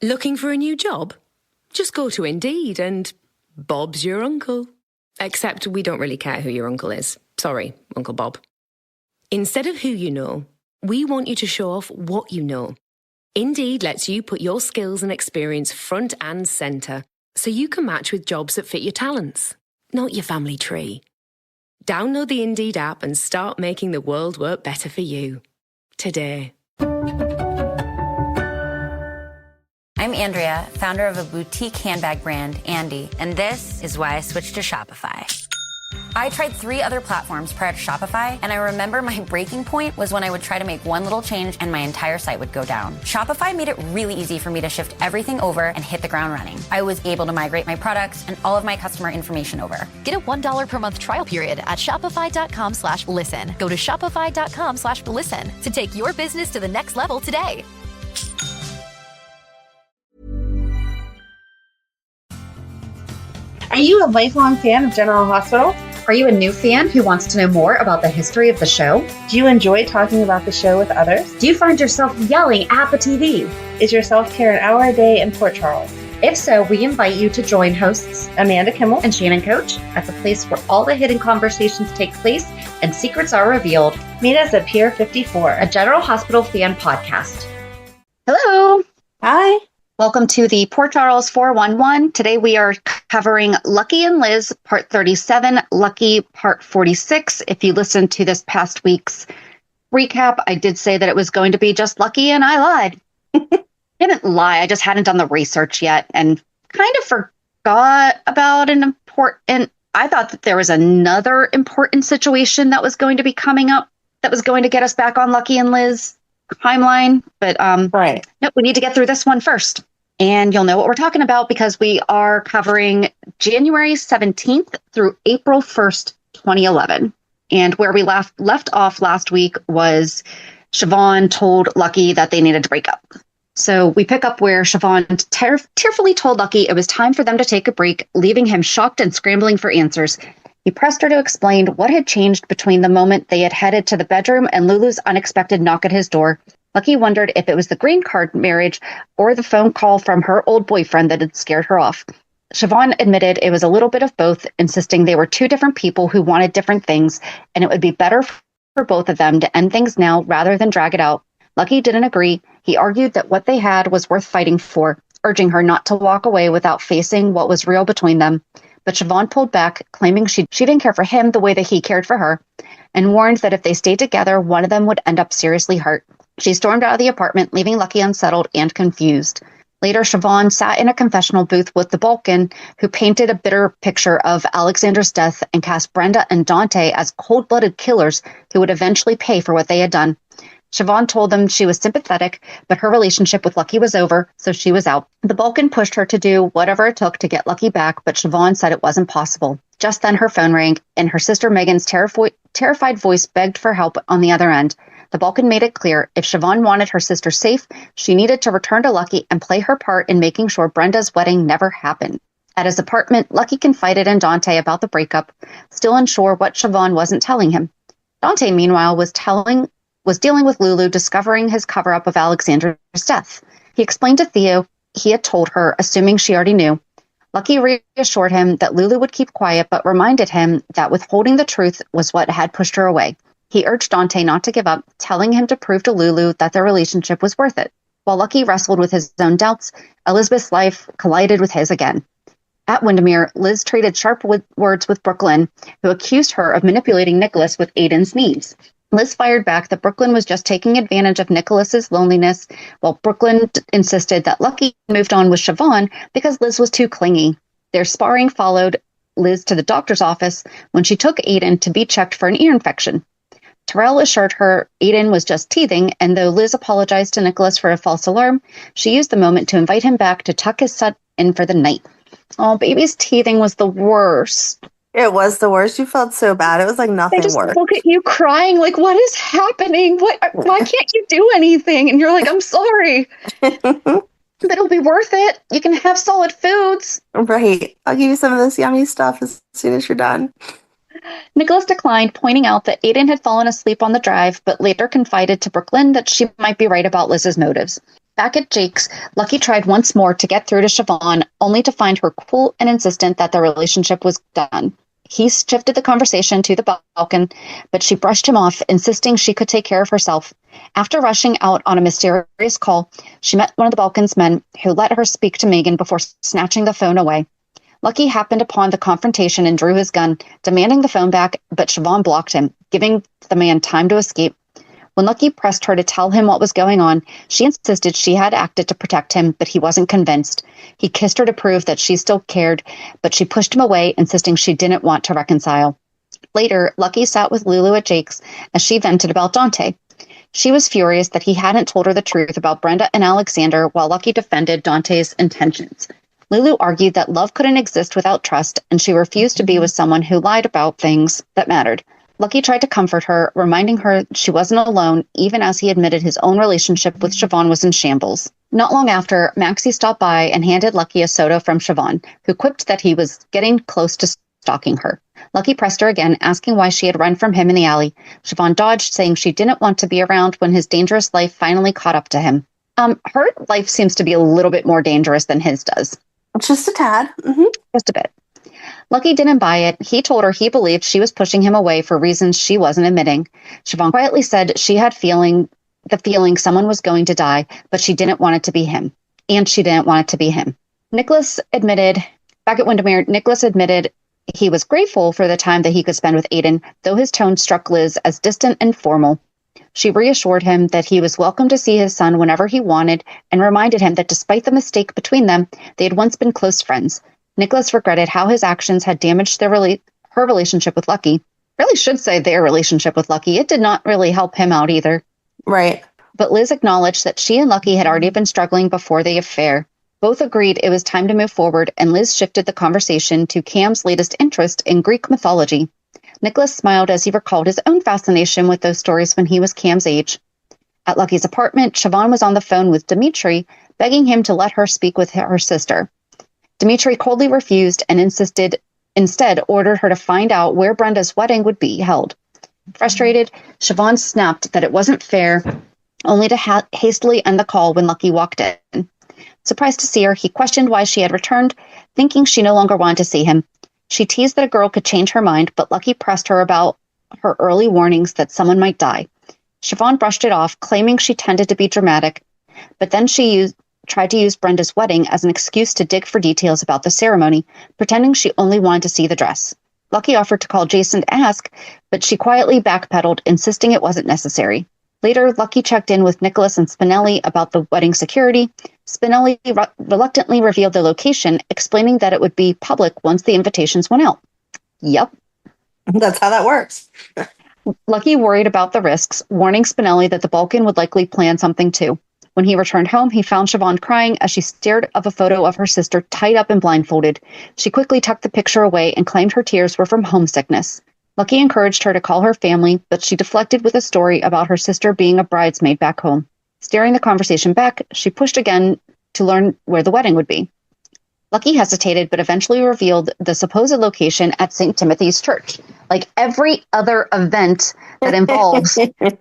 Looking for a new job? Just go to Indeed and Bob's your uncle. Except we don't really care who your uncle is. Sorry, Uncle Bob. Instead of who you know, we want you to show off what you know. Indeed lets you put your skills and experience front and centre so you can match with jobs that fit your talents, not your family tree. Download the Indeed app and start making the world work better for you. Today. I'm Andrea, founder of a boutique handbag brand, Andy, and this is why I switched to Shopify. I tried 3 other platforms prior to Shopify, and I remember my breaking point was when I would try to make one little change and my entire site would go down. Shopify made it really easy for me to shift everything over and hit the ground running. I was able to migrate my products and all of my customer information over. Get a $1 per month trial period at shopify.com/listen. Go to shopify.com/listen to take your business to the next level today. Are you a lifelong fan of General Hospital? Are you a new fan who wants to know more about the history of the show? Do you enjoy talking about the show with others? Do you find yourself yelling at the TV? Is your self-care an hour a day in Port Charles? If so, we invite you to join hosts Amanda Kimmel and Shannon Coach at the place where all the hidden conversations take place and secrets are revealed. Meet us at Pier 54, a General Hospital fan podcast. Hello. Hi. Welcome to the Port Charles 411. Today we are covering Lucky and Liz, part 37, Lucky, part 46. If you listened to this past week's recap, I did say that it was going to be just Lucky, and I lied. I didn't lie, I just hadn't done the research yet and kind of forgot about an important... I thought that there was another important situation that was going to be coming up that was going to get us back on Lucky and Liz timeline, but right. Nope, we need to get through this one first. And you'll know what we're talking about because we are covering January 17th through April 1st, 2011. And where we left off last week was Siobhan told Lucky that they needed to break up. So we pick up where Siobhan tearfully told Lucky it was time for them to take a break, leaving him shocked and scrambling for answers. He pressed her to explain what had changed between the moment they had headed to the bedroom and Lulu's unexpected knock at his door. Lucky wondered if it was the green card marriage or the phone call from her old boyfriend that had scared her off. Siobhan admitted it was a little bit of both, insisting they were 2 different people who wanted different things, and it would be better for both of them to end things now rather than drag it out. Lucky didn't agree. He argued that what they had was worth fighting for, urging her not to walk away without facing what was real between them. But Siobhan pulled back, claiming she didn't care for him the way that he cared for her, and warned that if they stayed together, one of them would end up seriously hurt. She stormed out of the apartment, leaving Lucky unsettled and confused. Later, Siobhan sat in a confessional booth with the Balkan, who painted a bitter picture of Alexander's death and cast Brenda and Dante as cold-blooded killers who would eventually pay for what they had done. Siobhan told them she was sympathetic, but her relationship with Lucky was over, so she was out. The Balkan pushed her to do whatever it took to get Lucky back, but Siobhan said it wasn't possible. Just then her phone rang, and her sister Megan's terrified voice begged for help on the other end. The Balkan made it clear if Siobhan wanted her sister safe, she needed to return to Lucky and play her part in making sure Brenda's wedding never happened. At his apartment, Lucky confided in Dante about the breakup, still unsure what Siobhan wasn't telling him. Dante, meanwhile, was dealing with Lulu discovering his cover-up of Alexander's death. He explained to Theo he had told her, assuming she already knew. Lucky reassured him that Lulu would keep quiet, but reminded him that withholding the truth was what had pushed her away. He urged Dante not to give up, telling him to prove to Lulu that their relationship was worth it. While Lucky wrestled with his own doubts, Elizabeth's life collided with his again. At Windermere, Liz traded sharp words with Brooklyn, who accused her of manipulating Nicholas with Aiden's needs. Liz fired back that Brooklyn was just taking advantage of Nicholas's loneliness, while Brooklyn insisted that Lucky moved on with Siobhan because Liz was too clingy. Their sparring followed Liz to the doctor's office when she took Aiden to be checked for an ear infection. Terrell assured her Aiden was just teething, and though Liz apologized to Nicholas for a false alarm, she used the moment to invite him back to tuck his son in for the night. Oh, baby's teething was the worst. It was the worst. You felt so bad. It was like nothing They just worked. look at you crying like, what is happening? Why can't you do anything? And you're like, I'm sorry. But it'll be worth it. You can have solid foods. Right. I'll give you some of this yummy stuff as soon as you're done. Nicholas declined, pointing out that Aiden had fallen asleep on the drive, but later confided to Brooklyn that she might be right about Liz's motives. Back at Jake's, Lucky tried once more to get through to Siobhan, only to find her cool and insistent that the relationship was done. He shifted the conversation to the Balkan, but she brushed him off, insisting she could take care of herself. After rushing out on a mysterious call, she met one of the Balkan's men, who let her speak to Megan before snatching the phone away. Lucky happened upon the confrontation and drew his gun, demanding the phone back, but Siobhan blocked him, giving the man time to escape. When Lucky pressed her to tell him what was going on, she insisted she had acted to protect him, but he wasn't convinced. He kissed her to prove that she still cared, but she pushed him away, insisting she didn't want to reconcile. Later, Lucky sat with Lulu at Jake's as she vented about Dante. She was furious that he hadn't told her the truth about Brenda and Alexander, while Lucky defended Dante's intentions. Lulu argued that love couldn't exist without trust, and she refused to be with someone who lied about things that mattered. Lucky tried to comfort her, reminding her she wasn't alone, even as he admitted his own relationship with Siobhan was in shambles. Not long after, Maxie stopped by and handed Lucky a soda from Siobhan, who quipped that he was getting close to stalking her. Lucky pressed her again, asking why she had run from him in the alley. Siobhan dodged, saying she didn't want to be around when his dangerous life finally caught up to him. Her life seems to be a little bit more dangerous than his does. Just a tad. Just a bit. Lucky didn't buy it. He told her he believed she was pushing him away for reasons she wasn't admitting. Siobhan quietly said she had the feeling someone was going to die, but she didn't want it to be him. And she didn't want it to be him. Back at Windermere, Nicholas admitted he was grateful for the time that he could spend with Aiden, though his tone struck Liz as distant and formal. She reassured him that he was welcome to see his son whenever he wanted, and reminded him that despite the mistake between them, they had once been close friends. Nicholas regretted how his actions had damaged her relationship with Lucky. Really should say their relationship with Lucky. It did not really help him out either. Right. But Liz acknowledged that she and Lucky had already been struggling before the affair. Both agreed it was time to move forward, and Liz shifted the conversation to Cam's latest interest in Greek mythology. Nicholas smiled as he recalled his own fascination with those stories when he was Cam's age. At Lucky's apartment, Siobhan was on the phone with Dimitri, begging him to let her speak with her sister. Dimitri coldly refused and instead ordered her to find out where Brenda's wedding would be held. Frustrated, Siobhan snapped that it wasn't fair, only to hastily end the call when Lucky walked in. Surprised to see her, he questioned why she had returned, thinking she no longer wanted to see him. She teased that a girl could change her mind, but Lucky pressed her about her early warnings that someone might die. Siobhan brushed it off, claiming she tended to be dramatic, but then she tried to use Brenda's wedding as an excuse to dig for details about the ceremony, pretending she only wanted to see the dress. Lucky offered to call Jason to ask, but she quietly backpedaled, insisting it wasn't necessary. Later, Lucky checked in with Nicholas and Spinelli about the wedding security. Spinelli reluctantly revealed the location, explaining that it would be public once the invitations went out. Yep. That's how that works. Lucky worried about the risks, warning Spinelli that the Balkan would likely plan something too. When he returned home, he found Siobhan crying as she stared at a photo of her sister tied up and blindfolded. She quickly tucked the picture away and claimed her tears were from homesickness. Lucky encouraged her to call her family, but she deflected with a story about her sister being a bridesmaid back home. Steering the conversation back, she pushed again to learn where the wedding would be. Lucky hesitated, but eventually revealed the supposed location at St. Timothy's Church. Like every other event that involves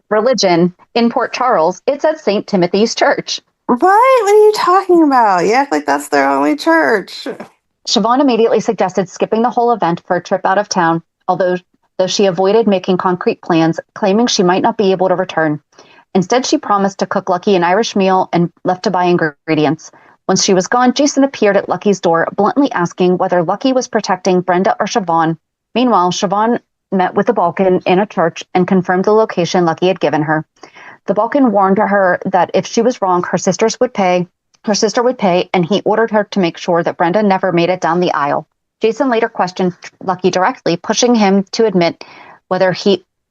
religion in Port Charles, it's at St. Timothy's Church. What? What are you talking about? You act like that's their only church. Siobhan immediately suggested skipping the whole event for a trip out of town, although she avoided making concrete plans, claiming she might not be able to return. Instead, she promised to cook Lucky an Irish meal and left to buy ingredients. Once she was gone, Jason appeared at Lucky's door, bluntly asking whether Lucky was protecting Brenda or Siobhan. Meanwhile, Siobhan met with the Balkan in a church and confirmed the location Lucky had given her. The Balkan warned her that if she was wrong, her sister would pay, and he ordered her to make sure that Brenda never made it down the aisle. Jason later questioned Lucky directly, pushing him to admit whether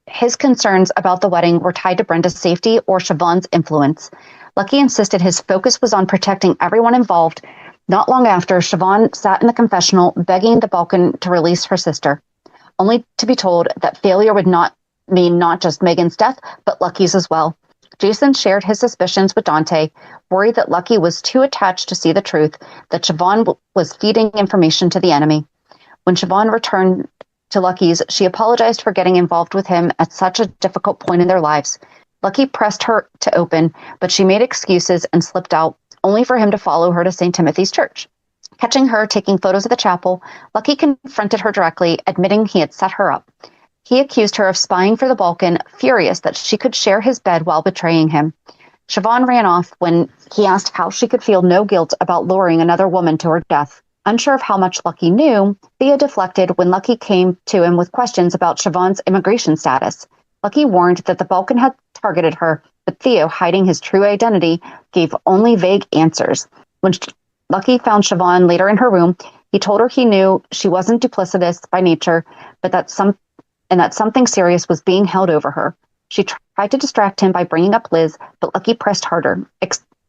his concerns about the wedding were tied to Brenda's safety or Siobhan's influence. Lucky insisted his focus was on protecting everyone involved. Not long after, Siobhan sat in the confessional begging the Balkan to release her sister, only to be told that failure would not mean not just Megan's death, but Lucky's as well. Jason shared his suspicions with Dante, worried that Lucky was too attached to see the truth, that Siobhan was feeding information to the enemy. When Siobhan returned to Lucky's, she apologized for getting involved with him at such a difficult point in their lives. Lucky pressed her to open, but she made excuses and slipped out, only for him to follow her to St. Timothy's Church. Catching her taking photos of the chapel, Lucky confronted her directly, admitting he had set her up. He accused her of spying for the Balkan, furious that she could share his bed while betraying him. Siobhan ran off when he asked how she could feel no guilt about luring another woman to her death. Unsure of how much Lucky knew, Thea deflected when Lucky came to him with questions about Siobhan's immigration status. Lucky warned that the Balkan had targeted her, but Theo, hiding his true identity, gave only vague answers. When Lucky found Siobhan later in her room, he told her he knew she wasn't duplicitous by nature, but that something serious was being held over her. She tried to distract him by bringing up Liz, but Lucky pressed harder,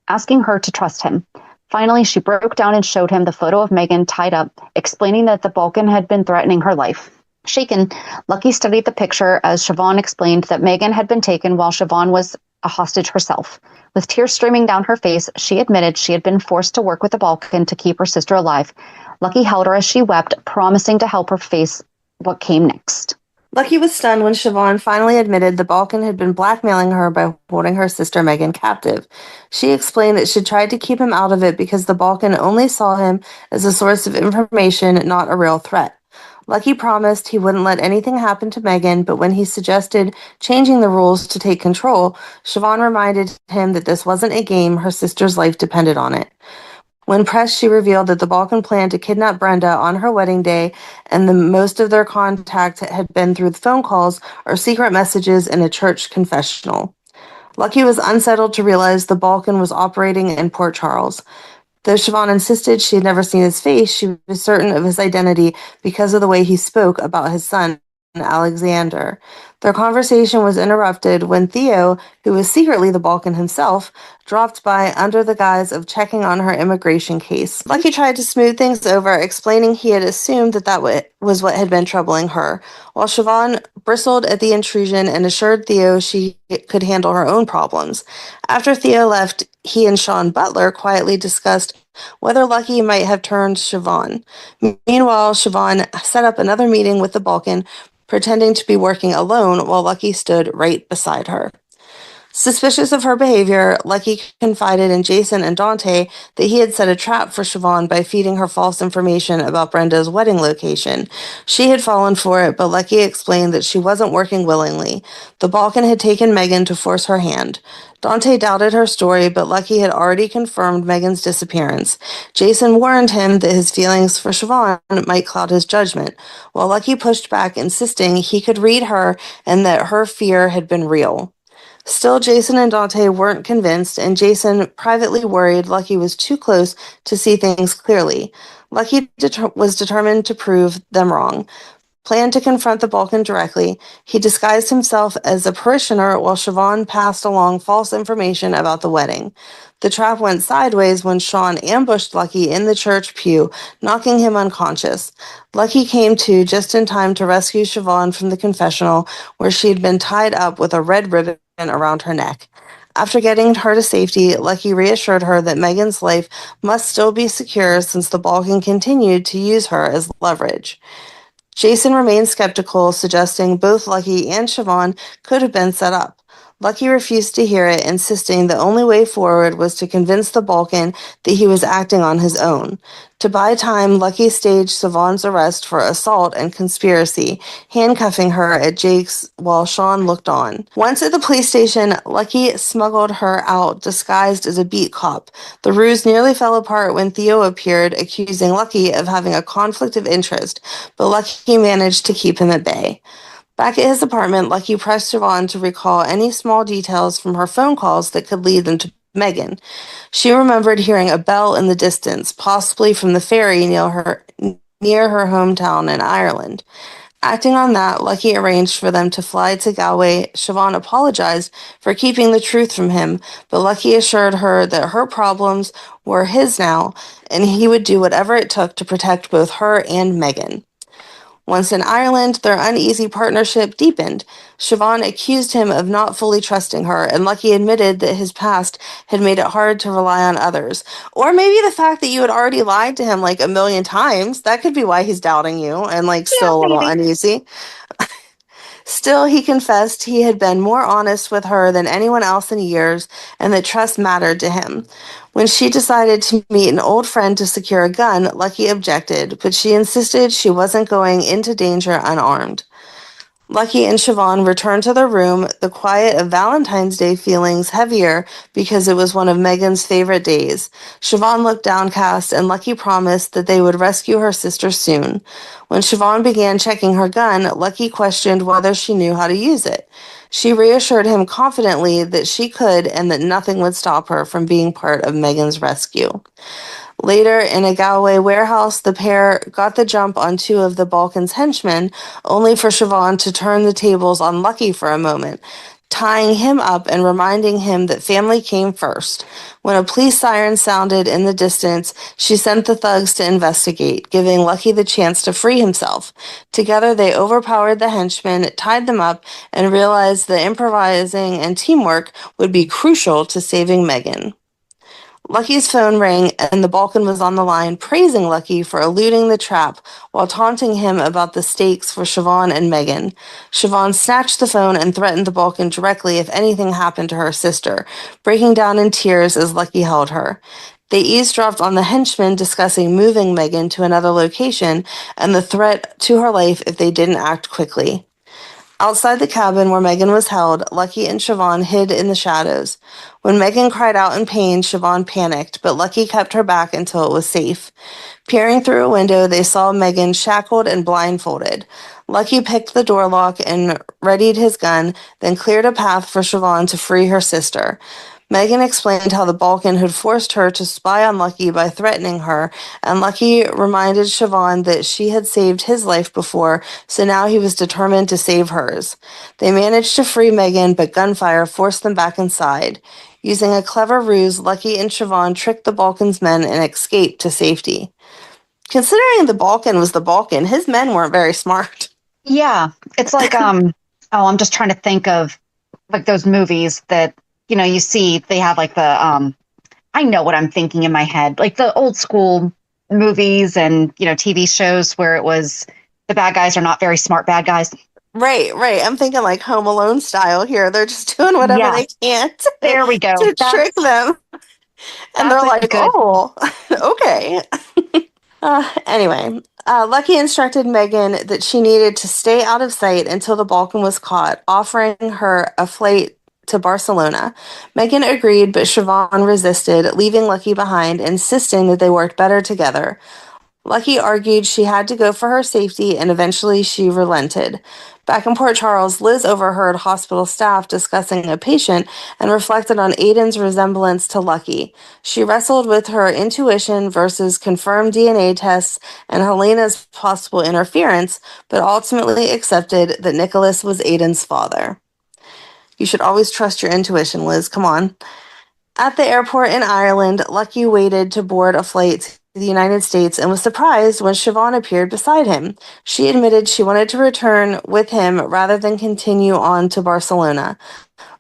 asking her to trust him. Finally, she broke down and showed him the photo of Megan tied up, explaining that the Balkan had been threatening her life. Shaken, Lucky studied the picture as Siobhan explained that Megan had been taken while Siobhan was a hostage herself. With tears streaming down her face, she admitted she had been forced to work with the Balkan to keep her sister alive. Lucky held her as she wept, promising to help her face what came next. Lucky was stunned when Siobhan finally admitted the Balkan had been blackmailing her by holding her sister Megan captive. She explained that she tried to keep him out of it because the Balkan only saw him as a source of information, not a real threat. Lucky promised he wouldn't let anything happen to Megan, but when he suggested changing the rules to take control, Siobhan reminded him that this wasn't a game, her sister's life depended on it. When pressed, she revealed that the Balkan planned to kidnap Brenda on her wedding day, and most of their contact had been through phone calls or secret messages in a church confessional. Lucky was unsettled to realize the Balkan was operating in Port Charles. Though Siobhan insisted she had never seen his face, she was certain of his identity because of the way he spoke about his son, Alexander. Their conversation was interrupted when Theo, who was secretly the Balkan himself, dropped by under the guise of checking on her immigration case. Lucky tried to smooth things over, explaining he had assumed that was what had been troubling her, while Siobhan bristled at the intrusion and assured Theo she could handle her own problems. After Theo left, he and Sean Butler quietly discussed whether Lucky might have turned Siobhan. Meanwhile, Siobhan set up another meeting with the Balkan, pretending to be working alone while Lucky stood right beside her. Suspicious of her behavior, Lucky confided in Jason and Dante that he had set a trap for Siobhan by feeding her false information about Brenda's wedding location. She had fallen for it, but Lucky explained that she wasn't working willingly. The Balkan had taken Megan to force her hand. Dante doubted her story, but Lucky had already confirmed Megan's disappearance. Jason warned him that his feelings for Siobhan might cloud his judgment, while Lucky pushed back, insisting he could read her and that her fear had been real. Still, Jason and Dante weren't convinced, and Jason privately worried Lucky was too close to see things clearly. Lucky was determined to prove them wrong. Planned to confront the Balkan directly, he disguised himself as a parishioner while Siobhan passed along false information about the wedding. The trap went sideways when Sean ambushed Lucky in the church pew, knocking him unconscious. Lucky came to just in time to rescue Siobhan from the confessional, where she had been tied up with a red ribbon around her neck. After getting her to safety, Lucky reassured her that Megan's life must still be secure since the Balkan continued to use her as leverage. Jason remained skeptical, suggesting both Lucky and Siobhan could have been set up. Lucky refused to hear it, insisting the only way forward was to convince the Balkan that he was acting on his own. To buy time, Lucky staged Siobhan's arrest for assault and conspiracy, handcuffing her at Jake's while Sean looked on. Once at the police station, Lucky smuggled her out disguised as a beat cop. The ruse nearly fell apart when Theo appeared, accusing Lucky of having a conflict of interest, but Lucky managed to keep him at bay. Back at his apartment, Lucky pressed Siobhan to recall any small details from her phone calls that could lead them to Megan. She remembered hearing a bell in the distance, possibly from the ferry near her hometown in Ireland. Acting on that, Lucky arranged for them to fly to Galway. Siobhan apologized for keeping the truth from him, but Lucky assured her that her problems were his now, and he would do whatever it took to protect both her and Megan. Once in Ireland, their uneasy partnership deepened. Siobhan accused him of not fully trusting her, and Lucky admitted that his past had made it hard to rely on others. Or maybe the fact that you had already lied to him like a million times, that could be why he's doubting you and still a little uneasy. Still, he confessed he had been more honest with her than anyone else in years and that trust mattered to him. When she decided to meet an old friend to secure a gun, Lucky objected, but she insisted she wasn't going into danger unarmed. Lucky and Siobhan returned to their room, the quiet of Valentine's Day feelings heavier because it was one of Megan's favorite days. Siobhan looked downcast, and Lucky promised that they would rescue her sister soon. When Siobhan began checking her gun, Lucky questioned whether she knew how to use it. She reassured him confidently that she could and that nothing would stop her from being part of Megan's rescue. Later, in a Galway warehouse, the pair got the jump on two of the Balkan's henchmen, only for Siobhan to turn the tables on Lucky for a moment, tying him up and reminding him that family came first. When a police siren sounded in the distance, she sent the thugs to investigate, giving Lucky the chance to free himself. Together, they overpowered the henchmen, tied them up, and realized that improvising and teamwork would be crucial to saving Megan. Lucky's phone rang, and the Balkan was on the line, praising Lucky for eluding the trap while taunting him about the stakes for Siobhan and Megan. Siobhan snatched the phone and threatened the Balkan directly if anything happened to her sister, breaking down in tears as Lucky held her. They eavesdropped on the henchmen discussing moving Megan to another location and the threat to her life if they didn't act quickly. Outside the cabin where Megan was held, Lucky and Siobhan hid in the shadows. When Megan cried out in pain, Siobhan panicked, but Lucky kept her back until it was safe. Peering through a window, they saw Megan shackled and blindfolded. Lucky picked the door lock and readied his gun, then cleared a path for Siobhan to free her sister. Megan explained how the Balkan had forced her to spy on Lucky by threatening her, and Lucky reminded Siobhan that she had saved his life before, so now he was determined to save hers. They managed to free Megan, but gunfire forced them back inside. Using a clever ruse, Lucky and Siobhan tricked the Balkan's men and escaped to safety. Considering the Balkan was the Balkan, his men weren't very smart. Yeah, it's like I'm just trying to think of like those movies that you see they have like the I know what I'm thinking in my head, like the old school movies and TV shows where it was the bad guys are not very smart bad guys. Right. I'm thinking like Home Alone style here. They're just doing whatever they can there we go to trick them. And they're like, oh, okay. Anyway, Lucky instructed Megan that she needed to stay out of sight until the Balkan was caught, offering her a flight to Barcelona. Megan agreed, but Siobhan resisted, leaving Lucky behind, insisting that they worked better together. Lucky argued she had to go for her safety, and eventually she relented. Back in Port Charles, Liz overheard hospital staff discussing a patient and reflected on Aiden's resemblance to Lucky. She wrestled with her intuition versus confirmed DNA tests and Helena's possible interference, but ultimately accepted that Nicholas was Aiden's father. You should always trust your intuition, Liz. Come on. At the airport in Ireland, Lucky waited to board a flight to the United States and was surprised when Siobhan appeared beside him. She admitted she wanted to return with him rather than continue on to Barcelona.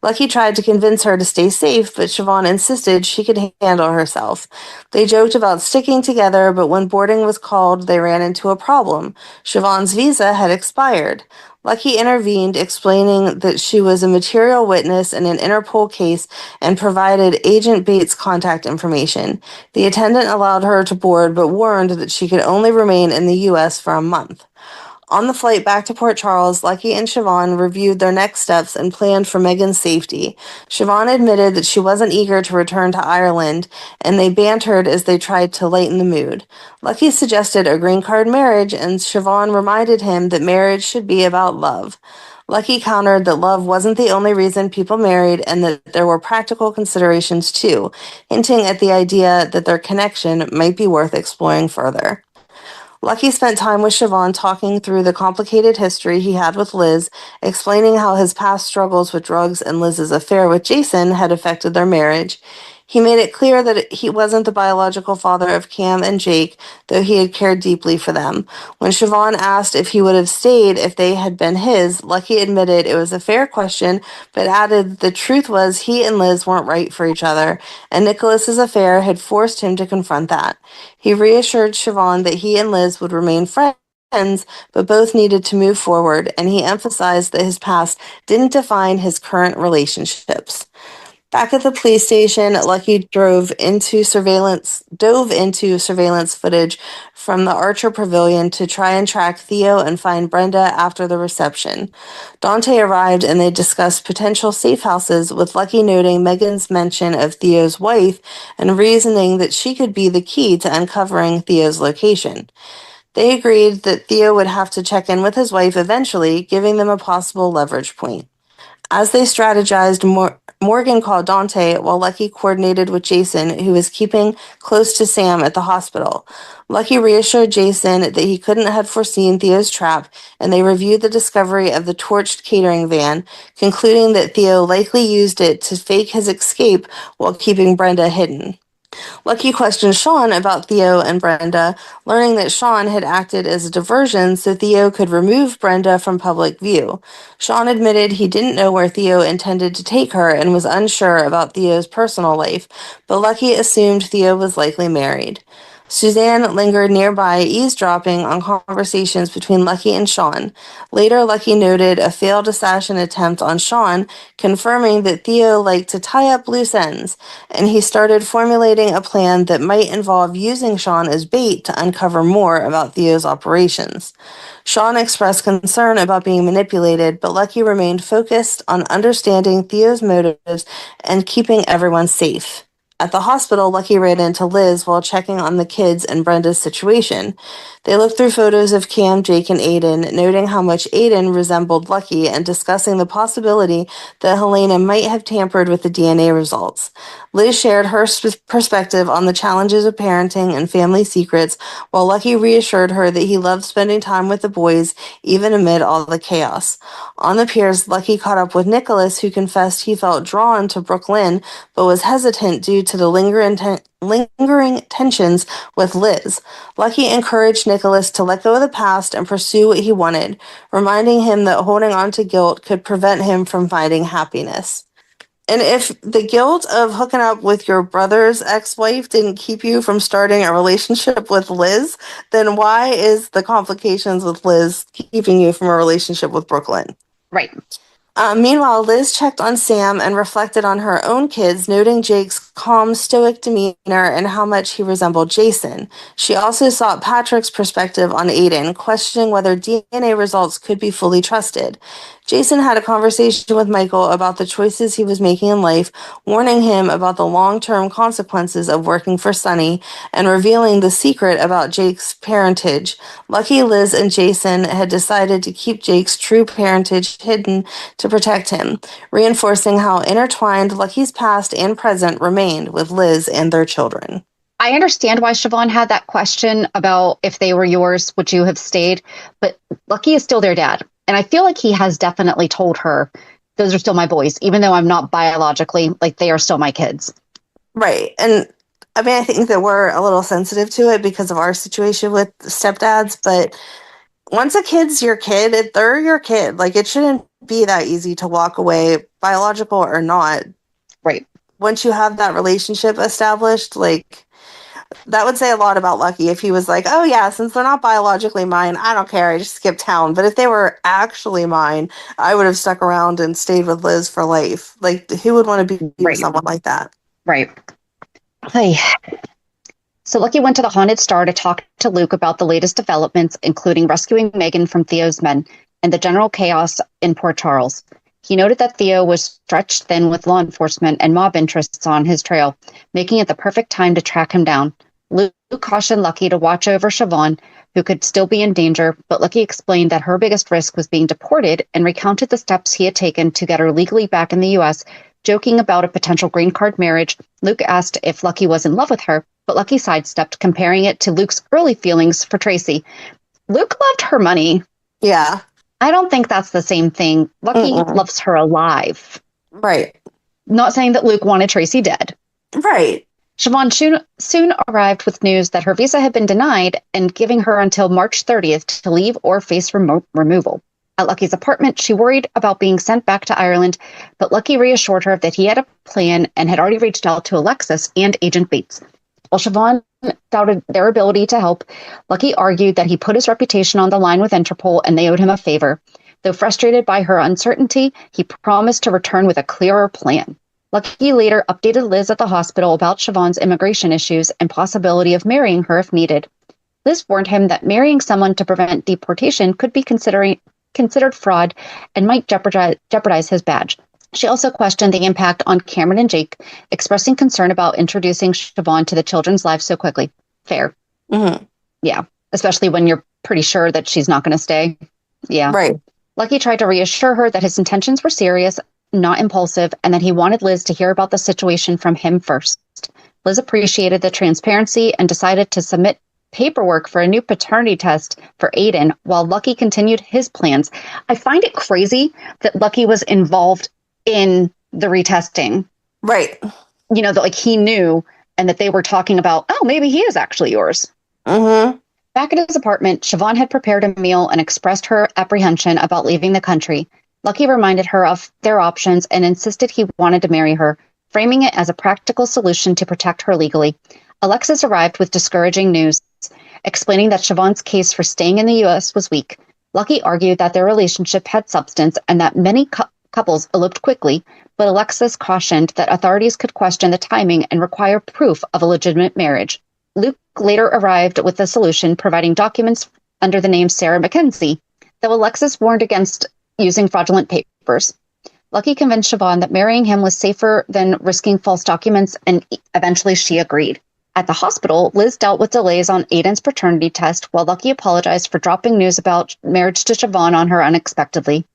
Lucky tried to convince her to stay safe, but Siobhan insisted she could handle herself. They joked about sticking together, but when boarding was called, they ran into a problem. Siobhan's visa had expired. Lucky intervened, explaining that she was a material witness in an Interpol case and provided Agent Bates' contact information. The attendant allowed her to board, but warned that she could only remain in the U.S. for a month. On the flight back to Port Charles, Lucky and Siobhan reviewed their next steps and planned for Megan's safety. Siobhan admitted that she wasn't eager to return to Ireland, and they bantered as they tried to lighten the mood. Lucky suggested a green card marriage, and Siobhan reminded him that marriage should be about love. Lucky countered that love wasn't the only reason people married and that there were practical considerations too, hinting at the idea that their connection might be worth exploring further. Lucky spent time with Siobhan talking through the complicated history he had with Liz, explaining how his past struggles with drugs and Liz's affair with Jason had affected their marriage. He made it clear that he wasn't the biological father of Cam and Jake, though he had cared deeply for them. When Siobhan asked if he would have stayed if they had been his, Lucky admitted it was a fair question, but added that the truth was he and Liz weren't right for each other, and Nicholas's affair had forced him to confront that. He reassured Siobhan that he and Liz would remain friends friends, but both needed to move forward, and he emphasized that his past didn't define his current relationships. Back at the police station, Lucky dove into surveillance footage from the Archer Pavilion to try and track Theo and find Brenda after the reception. Dante arrived and they discussed potential safe houses, with Lucky noting Megan's mention of Theo's wife and reasoning that she could be the key to uncovering Theo's location. They agreed that Theo would have to check in with his wife eventually, giving them a possible leverage point. As they strategized, Morgan called Dante while Lucky coordinated with Jason, who was keeping close to Sam at the hospital. Lucky reassured Jason that he couldn't have foreseen Theo's trap, and they reviewed the discovery of the torched catering van, concluding that Theo likely used it to fake his escape while keeping Brenda hidden. Lucky questioned Sean about Theo and Brenda, learning that Sean had acted as a diversion so Theo could remove Brenda from public view. Sean admitted he didn't know where Theo intended to take her and was unsure about Theo's personal life, but Lucky assumed Theo was likely married. Suzanne lingered nearby, eavesdropping on conversations between Lucky and Sean. Later, Lucky noted a failed assassin attempt on Sean, confirming that Theo liked to tie up loose ends, and he started formulating a plan that might involve using Sean as bait to uncover more about Theo's operations. Sean expressed concern about being manipulated, but Lucky remained focused on understanding Theo's motives and keeping everyone safe. At the hospital, Lucky ran into Liz while checking on the kids and Brenda's situation. They looked through photos of Cam, Jake, and Aiden, noting how much Aiden resembled Lucky and discussing the possibility that Helena might have tampered with the DNA results. Liz shared her perspective on the challenges of parenting and family secrets, while Lucky reassured her that he loved spending time with the boys, even amid all the chaos. On the piers, Lucky caught up with Nicholas, who confessed he felt drawn to Brooklyn, but was hesitant due to the lingering tensions with Liz. Lucky encouraged Nicholas to let go of the past and pursue what he wanted, reminding him that holding on to guilt could prevent him from finding happiness. And if the guilt of hooking up with your brother's ex-wife didn't keep you from starting a relationship with Liz, then why is the complications with Liz keeping you from a relationship with Brooklyn? Right. Meanwhile, Liz checked on Sam and reflected on her own kids, noting Jake's calm, stoic demeanor and how much he resembled Jason. She also sought Patrick's perspective on Aiden, questioning whether DNA results could be fully trusted. Jason had a conversation with Michael about the choices he was making in life, warning him about the long-term consequences of working for Sonny and revealing the secret about Jake's parentage. Lucky, Liz, and Jason had decided to keep Jake's true parentage hidden to protect him, reinforcing how intertwined Lucky's past and present remained with Liz and their children. I understand why Siobhan had that question about if they were yours, would you have stayed? But Lucky is still their dad. And I feel like he has definitely told her, those are still my boys, even though I'm not biologically, like they are still my kids. Right. And I mean, I think that we're a little sensitive to it because of our situation with stepdads, but once a kid's your kid, they're your kid. Like, it shouldn't be that easy to walk away, biological or not. Right. Once you have that relationship established, like, that would say a lot about Lucky if he was like, oh yeah, since they're not biologically mine, I don't care, I just skip town. But if they were actually mine, I would have stuck around and stayed with Liz for life. Like, who would want to be with someone like that? Right. Hey. So Lucky went to the Haunted Star to talk to Luke about the latest developments, including rescuing Megan from Theo's men and the general chaos in Port Charles. He noted that Theo was stretched thin with law enforcement and mob interests on his trail, making it the perfect time to track him down. Luke cautioned Lucky to watch over Siobhan, who could still be in danger, but Lucky explained that her biggest risk was being deported and recounted the steps he had taken to get her legally back in the U.S., joking about a potential green card marriage. Luke asked if Lucky was in love with her, but Lucky sidestepped, comparing it to Luke's early feelings for Tracy. Luke loved her money. Yeah. I don't think that's the same thing. Lucky loves her alive. Right. Not saying that Luke wanted Tracy dead. Right. Siobhan soon arrived with news that her visa had been denied and giving her until March 30th to leave or face removal. At Lucky's apartment, she worried about being sent back to Ireland, but Lucky reassured her that he had a plan and had already reached out to Alexis and Agent Bates. While Siobhan doubted their ability to help, Lucky argued that he put his reputation on the line with Interpol and they owed him a favor. Though frustrated by her uncertainty, he promised to return with a clearer plan. Lucky later updated Liz at the hospital about Siobhan's immigration issues and possibility of marrying her if needed. Liz warned him that marrying someone to prevent deportation could be considered fraud and might jeopardize his badge. She also questioned the impact on Cameron and Jake, expressing concern about introducing Siobhan to the children's lives so quickly. Fair. Mm-hmm. Yeah, especially when you're pretty sure that she's not going to stay. Yeah. Right. Lucky tried to reassure her that his intentions were serious, not impulsive, and that he wanted Liz to hear about the situation from him first. Liz appreciated the transparency and decided to submit paperwork for a new paternity test for Aiden while Lucky continued his plans. I find it crazy that Lucky was involved in the retesting. Right. You know, that like he knew and that they were talking about, oh, maybe he is actually yours. Mm-hmm. Back at his apartment, Siobhan had prepared a meal and expressed her apprehension about leaving the country. Lucky reminded her of their options and insisted he wanted to marry her, framing it as a practical solution to protect her legally. Alexis arrived with discouraging news, explaining that Siobhan's case for staying in the U.S. was weak. Lucky argued that their relationship had substance and that many couples eloped quickly, but Alexis cautioned that authorities could question the timing and require proof of a legitimate marriage. Luke later arrived with a solution, providing documents under the name Sarah Mackenzie, though Alexis warned against using fraudulent papers. Lucky convinced Siobhan that marrying him was safer than risking false documents, and eventually she agreed. At the hospital, Liz dealt with delays on Aiden's paternity test, while Lucky apologized for dropping news about marriage to Siobhan on her unexpectedly.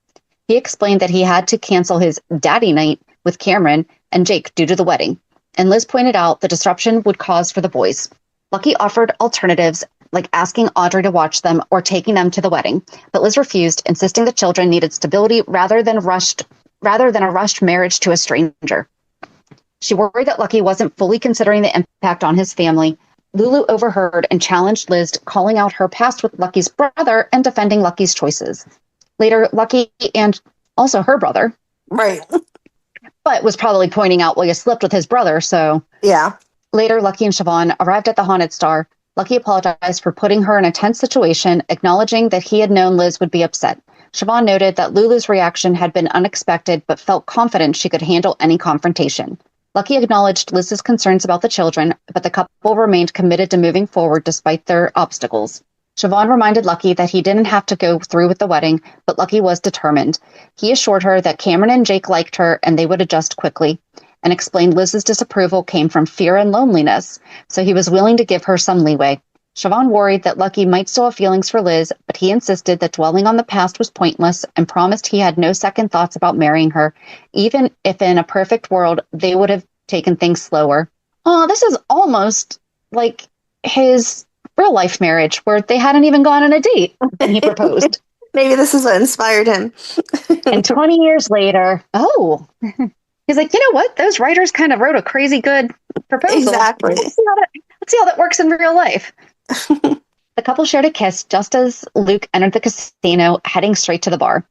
He explained that he had to cancel his daddy night with Cameron and Jake due to the wedding, and Liz pointed out the disruption would cause for the boys. Lucky offered alternatives, like asking Audrey to watch them or taking them to the wedding, but Liz refused, insisting the children needed stability rather than a rushed marriage to a stranger. She worried that Lucky wasn't fully considering the impact on his family. Lulu overheard and challenged Liz, calling out her past with Lucky's brother and defending Lucky's choices. Later, Lucky and also her brother. Right. But was probably pointing out, well, you slept with his brother, so. Yeah. Later, Lucky and Siobhan arrived at the Haunted Star. Lucky apologized for putting her in a tense situation, acknowledging that he had known Liz would be upset. Siobhan noted that Lulu's reaction had been unexpected, but felt confident she could handle any confrontation. Lucky acknowledged Liz's concerns about the children, but the couple remained committed to moving forward despite their obstacles. Siobhan reminded Lucky that he didn't have to go through with the wedding, but Lucky was determined. He assured her that Cameron and Jake liked her and they would adjust quickly, and explained Liz's disapproval came from fear and loneliness, so he was willing to give her some leeway. Siobhan worried that Lucky might still have feelings for Liz, but he insisted that dwelling on the past was pointless and promised he had no second thoughts about marrying her, even if in a perfect world they would have taken things slower. Oh, this is almost like his real-life marriage, where they hadn't even gone on a date when he proposed. Maybe this is what inspired him. And 20 years later, he's like, you know what? Those writers kind of wrote a crazy good proposal. Exactly. Let's see how that works in real life. The couple shared a kiss just as Luke entered the casino, heading straight to the bar.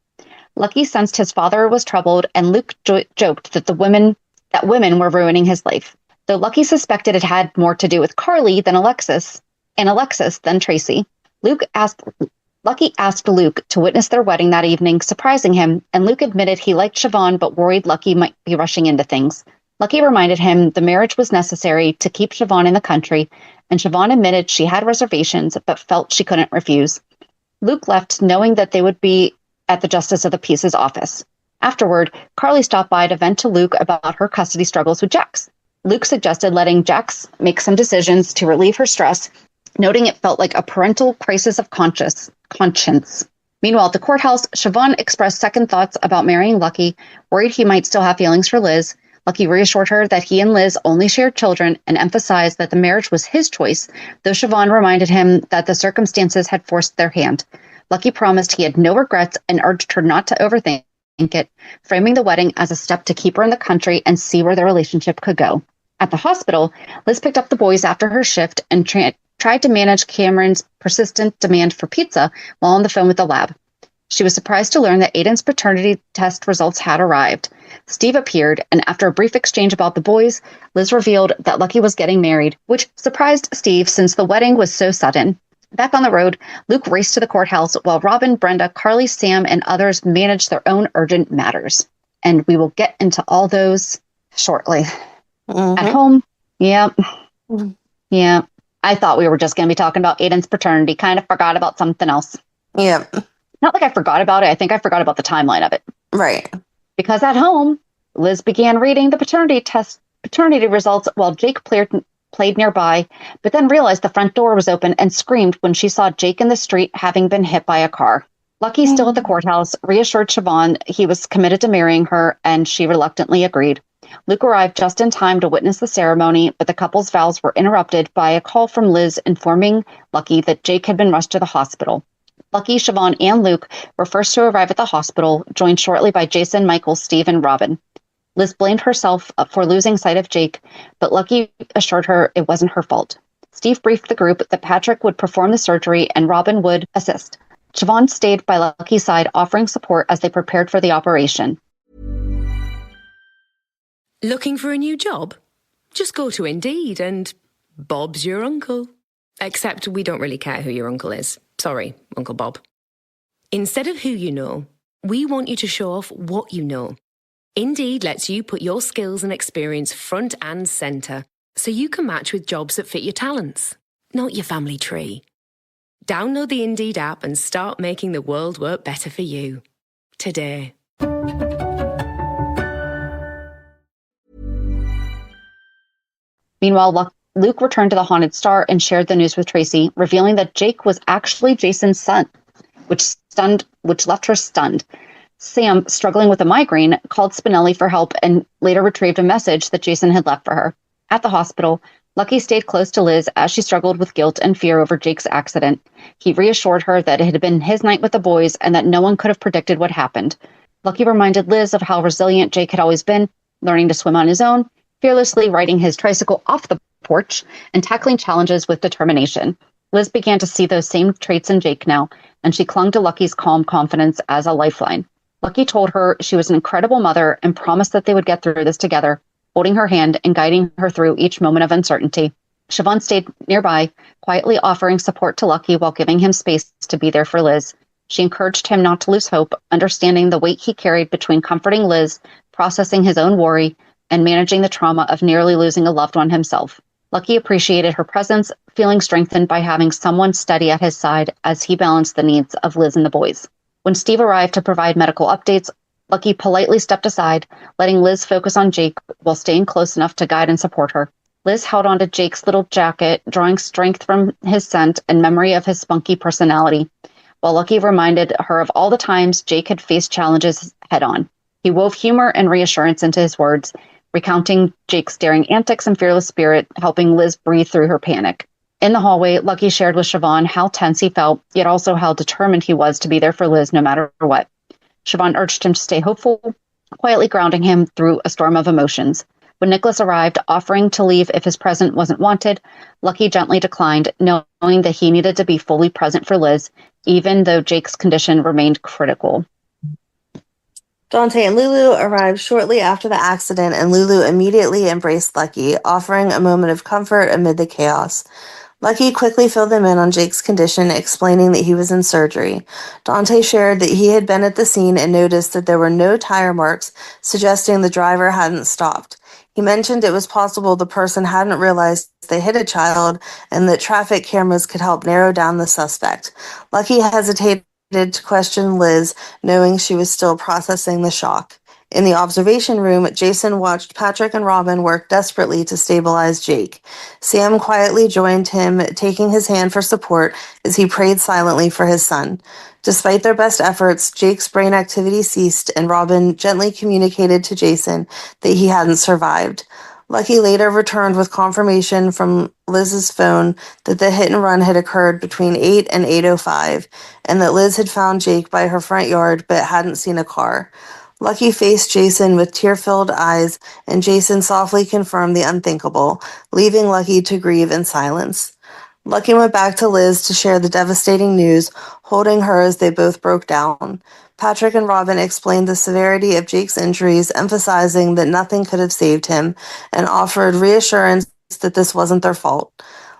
Lucky sensed his father was troubled, and Luke joked that women were ruining his life. Though Lucky suspected it had more to do with Carly than Alexis, and Alexis than Tracy. Lucky asked Luke to witness their wedding that evening, surprising him, and Luke admitted he liked Siobhan but worried Lucky might be rushing into things. Lucky reminded him the marriage was necessary to keep Siobhan in the country, and Siobhan admitted she had reservations but felt she couldn't refuse. Luke left knowing that they would be at the Justice of the Peace's office. Afterward, Carly stopped by to vent to Luke about her custody struggles with Jax. Luke suggested letting Jax make some decisions to relieve her stress, noting it felt like a parental crisis of conscience. Meanwhile, at the courthouse, Siobhan expressed second thoughts about marrying Lucky, worried he might still have feelings for Liz. Lucky reassured her that he and Liz only shared children and emphasized that the marriage was his choice, though Siobhan reminded him that the circumstances had forced their hand. Lucky promised he had no regrets and urged her not to overthink it, framing the wedding as a step to keep her in the country and see where their relationship could go. At the hospital, Liz picked up the boys after her shift and tried to manage Cameron's persistent demand for pizza while on the phone with the lab. She was surprised to learn that Aiden's paternity test results had arrived. Steve appeared, and after a brief exchange about the boys, Liz revealed that Lucky was getting married, which surprised Steve since the wedding was so sudden. Back on the road, Luke raced to the courthouse while Robin, Brenda, Carly, Sam, and others managed their own urgent matters. And we will get into all those shortly. At home, yeah. I thought we were just going to be talking about Aiden's paternity. Kind of forgot about something else. Yeah. Not like I forgot about it. I think I forgot about the timeline of it. Right. Because at home, Liz began reading the paternity results while Jake played nearby, but then realized the front door was open and screamed when she saw Jake in the street having been hit by a car. Lucky, still at the courthouse, reassured Siobhan he was committed to marrying her, and she reluctantly agreed. Luke arrived just in time to witness the ceremony, but the couple's vows were interrupted by a call from Liz informing Lucky that Jake had been rushed to the hospital. Lucky, Siobhan, and Luke were first to arrive at the hospital, joined shortly by Jason, Michael, Steve, and Robin. Liz blamed herself for losing sight of Jake, but Lucky assured her it wasn't her fault. Steve briefed the group that Patrick would perform the surgery and Robin would assist. Siobhan stayed by Lucky's side, offering support as they prepared for the operation. Looking for a new job? Just go to Indeed and Bob's your uncle. Except we don't really care who your uncle is. Sorry, Uncle Bob. Instead of who you know, we want you to show off what you know. Indeed lets you put your skills and experience front and centre so you can match with jobs that fit your talents, not your family tree. Download the Indeed app and start making the world work better for you. Today. Meanwhile, Luke returned to the Haunted Star and shared the news with Tracy, revealing that Jake was actually Jason's son, which left her stunned. Sam, struggling with a migraine, called Spinelli for help and later retrieved a message that Jason had left for her. At the hospital, Lucky stayed close to Liz as she struggled with guilt and fear over Jake's accident. He reassured her that it had been his night with the boys and that no one could have predicted what happened. Lucky reminded Liz of how resilient Jake had always been, learning to swim on his own, fearlessly riding his tricycle off the porch, and tackling challenges with determination. Liz began to see those same traits in Jake now, and she clung to Lucky's calm confidence as a lifeline. Lucky told her she was an incredible mother and promised that they would get through this together, holding her hand and guiding her through each moment of uncertainty. Siobhan stayed nearby, quietly offering support to Lucky while giving him space to be there for Liz. She encouraged him not to lose hope, understanding the weight he carried between comforting Liz, processing his own worry, and managing the trauma of nearly losing a loved one himself. Lucky appreciated her presence, feeling strengthened by having someone steady at his side as he balanced the needs of Liz and the boys. When Steve arrived to provide medical updates, Lucky politely stepped aside, letting Liz focus on Jake while staying close enough to guide and support her. Liz held onto Jake's little jacket, drawing strength from his scent and memory of his spunky personality, while Lucky reminded her of all the times Jake had faced challenges head-on. He wove humor and reassurance into his words, recounting Jake's daring antics and fearless spirit, helping Liz breathe through her panic. In the hallway, Lucky shared with Siobhan how tense he felt, yet also how determined he was to be there for Liz no matter what. Siobhan urged him to stay hopeful, quietly grounding him through a storm of emotions. When Nicholas arrived, offering to leave if his presence wasn't wanted, Lucky gently declined, knowing that he needed to be fully present for Liz, even though Jake's condition remained critical. Dante and Lulu arrived shortly after the accident, and Lulu immediately embraced Lucky, offering a moment of comfort amid the chaos. Lucky quickly filled them in on Jake's condition, explaining that he was in surgery. Dante shared that he had been at the scene and noticed that there were no tire marks, suggesting the driver hadn't stopped. He mentioned it was possible the person hadn't realized they hit a child and that traffic cameras could help narrow down the suspect. Lucky hesitated to question Liz, knowing she was still processing the shock. In the observation room, Jason watched Patrick and Robin work desperately to stabilize Jake. Sam quietly joined him, taking his hand for support as he prayed silently for his son. Despite their best efforts, Jake's brain activity ceased, and Robin gently communicated to Jason that he hadn't survived. Lucky later returned with confirmation from Liz's phone that the hit and run had occurred between 8 and 8:05, and that Liz had found Jake by her front yard but hadn't seen a car. Lucky faced Jason with tear-filled eyes, and Jason softly confirmed the unthinkable, leaving Lucky to grieve in silence. Lucky went back to Liz to share the devastating news, holding her as they both broke down. Patrick and Robin explained the severity of Jake's injuries, emphasizing that nothing could have saved him, and offered reassurance that this wasn't their fault.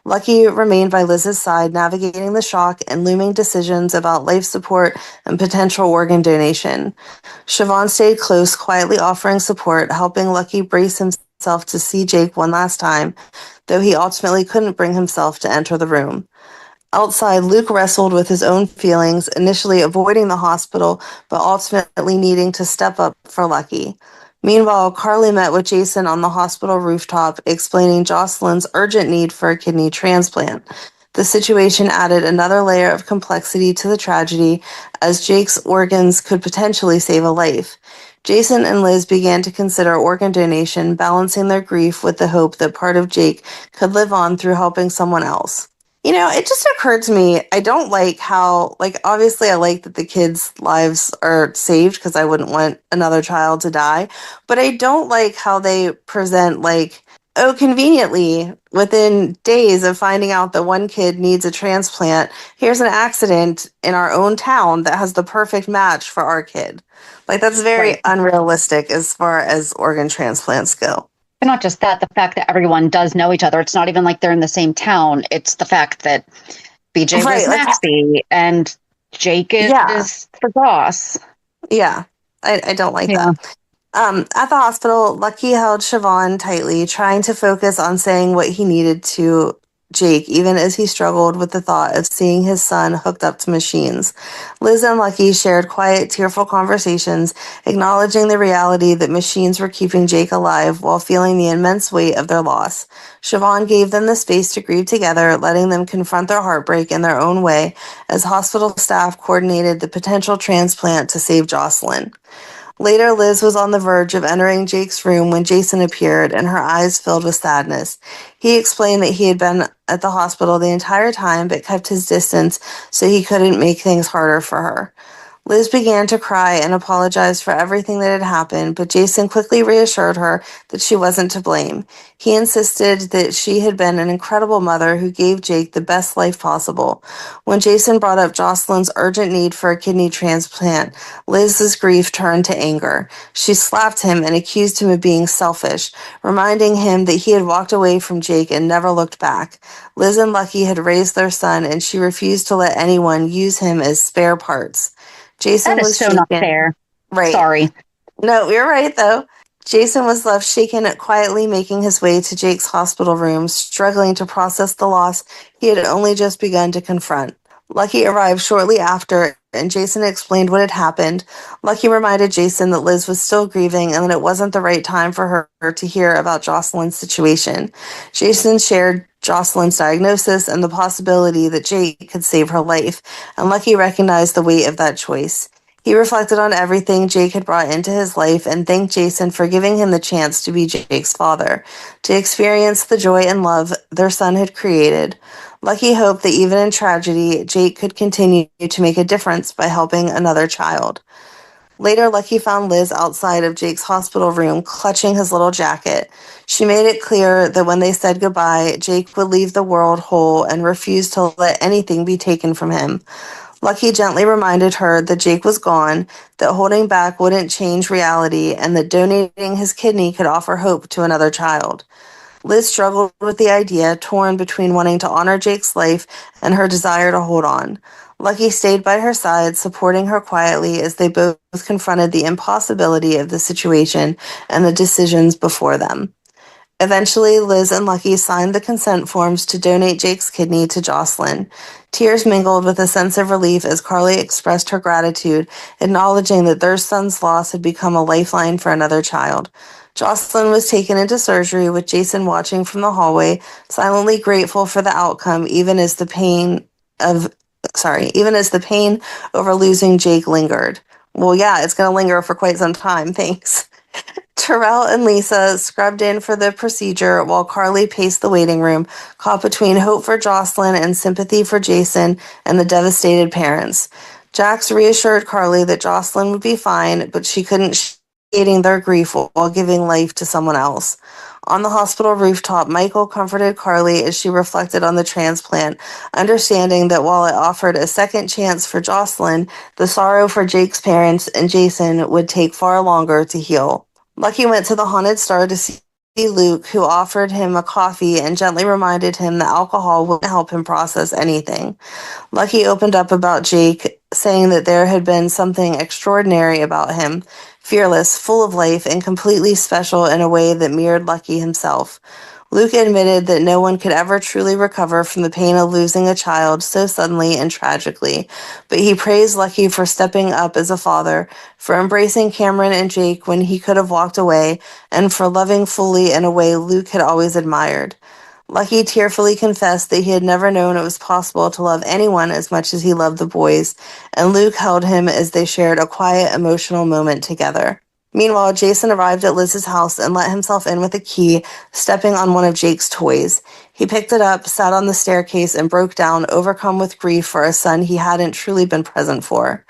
Lucky remained by Liz's side, navigating the shock and looming decisions about life support and potential organ donation. Siobhan stayed close, quietly offering support, helping Lucky brace himself to see Jake one last time, though he ultimately couldn't bring himself to enter the room. Outside, Luke wrestled with his own feelings, initially avoiding the hospital, but ultimately needing to step up for Lucky. Meanwhile, Carly met with Jason on the hospital rooftop, explaining Jocelyn's urgent need for a kidney transplant. The situation added another layer of complexity to the tragedy, as Jake's organs could potentially save a life. Jason and Liz began to consider organ donation, balancing their grief with the hope that part of Jake could live on through helping someone else. It just occurred to me, I don't like how, obviously I like that the kids' lives are saved because I wouldn't want another child to die, but I don't like how they present, conveniently, within days of finding out that one kid needs a transplant, here's an accident in our own town that has the perfect match for our kid. That's very unrealistic as far as organ transplants go. But not just that, the fact that everyone does know each other. It's not even like they're in the same town. It's the fact that BJ was Maxie and Jake is for Goss. Yeah, I don't like that. At the hospital, Lucky held Siobhan tightly, trying to focus on saying what he needed to Jake, even as he struggled with the thought of seeing his son hooked up to machines. Liz and Lucky shared quiet, tearful conversations, acknowledging the reality that machines were keeping Jake alive while feeling the immense weight of their loss. Siobhan gave them the space to grieve together, letting them confront their heartbreak in their own way as hospital staff coordinated the potential transplant to save Jocelyn. Later, Liz was on the verge of entering Jake's room when Jason appeared, and her eyes filled with sadness. He explained that he had been at the hospital the entire time but kept his distance so he couldn't make things harder for her. Liz began to cry and apologize for everything that had happened, but Jason quickly reassured her that she wasn't to blame. He insisted that she had been an incredible mother who gave Jake the best life possible. When Jason brought up Jocelyn's urgent need for a kidney transplant, Liz's grief turned to anger. She slapped him and accused him of being selfish, reminding him that he had walked away from Jake and never looked back. Liz and Lucky had raised their son, and she refused to let anyone use him as spare parts. Jason was so shaken. Not fair. Right. Sorry. No, you're right, though. Jason was left shaken, quietly making his way to Jake's hospital room, struggling to process the loss he had only just begun to confront. Lucky arrived shortly after, and Jason explained what had happened. Lucky reminded Jason that Liz was still grieving and that it wasn't the right time for her to hear about Jocelyn's situation. Jason shared Jocelyn's diagnosis and the possibility that Jake could save her life, and Lucky recognized the weight of that choice. He reflected on everything Jake had brought into his life and thanked Jason for giving him the chance to be Jake's father, to experience the joy and love their son had created. Lucky hoped that even in tragedy, Jake could continue to make a difference by helping another child. Later, Lucky found Liz outside of Jake's hospital room, clutching his little jacket. She made it clear that when they said goodbye, Jake would leave the world whole and refuse to let anything be taken from him. Lucky gently reminded her that Jake was gone, that holding back wouldn't change reality, and that donating his kidney could offer hope to another child. Liz struggled with the idea, torn between wanting to honor Jake's life and her desire to hold on. Lucky stayed by her side, supporting her quietly as they both confronted the impossibility of the situation and the decisions before them. Eventually, Liz and Lucky signed the consent forms to donate Jake's kidney to Jocelyn. Tears mingled with a sense of relief as Carly expressed her gratitude, acknowledging that their son's loss had become a lifeline for another child. Jocelyn was taken into surgery with Jason watching from the hallway, silently grateful for the outcome, even as the pain over losing Jake lingered. Well, yeah, it's going to linger for quite some time. Thanks. Terrell and Lisa scrubbed in for the procedure while Carly paced the waiting room, caught between hope for Jocelyn and sympathy for Jason and the devastated parents. Jax reassured Carly that Jocelyn would be fine, but she couldn't shading their grief while giving life to someone else. On the hospital rooftop, Michael comforted Carly as she reflected on the transplant, understanding that while it offered a second chance for Jocelyn, the sorrow for Jake's parents and Jason would take far longer to heal. Lucky went to the Haunted Star to see Luke, who offered him a coffee and gently reminded him that alcohol wouldn't help him process anything. Lucky opened up about Jake, saying that there had been something extraordinary about him, fearless, full of life, and completely special in a way that mirrored Lucky himself. Luke admitted that no one could ever truly recover from the pain of losing a child so suddenly and tragically, but he praised Lucky for stepping up as a father, for embracing Cameron and Jake when he could have walked away, and for loving fully in a way Luke had always admired. Lucky tearfully confessed that he had never known it was possible to love anyone as much as he loved the boys, and Luke held him as they shared a quiet, emotional moment together. Meanwhile, Jason arrived at Liz's house and let himself in with a key, stepping on one of Jake's toys. He picked it up, sat on the staircase, and broke down, overcome with grief for a son he hadn't truly been present for.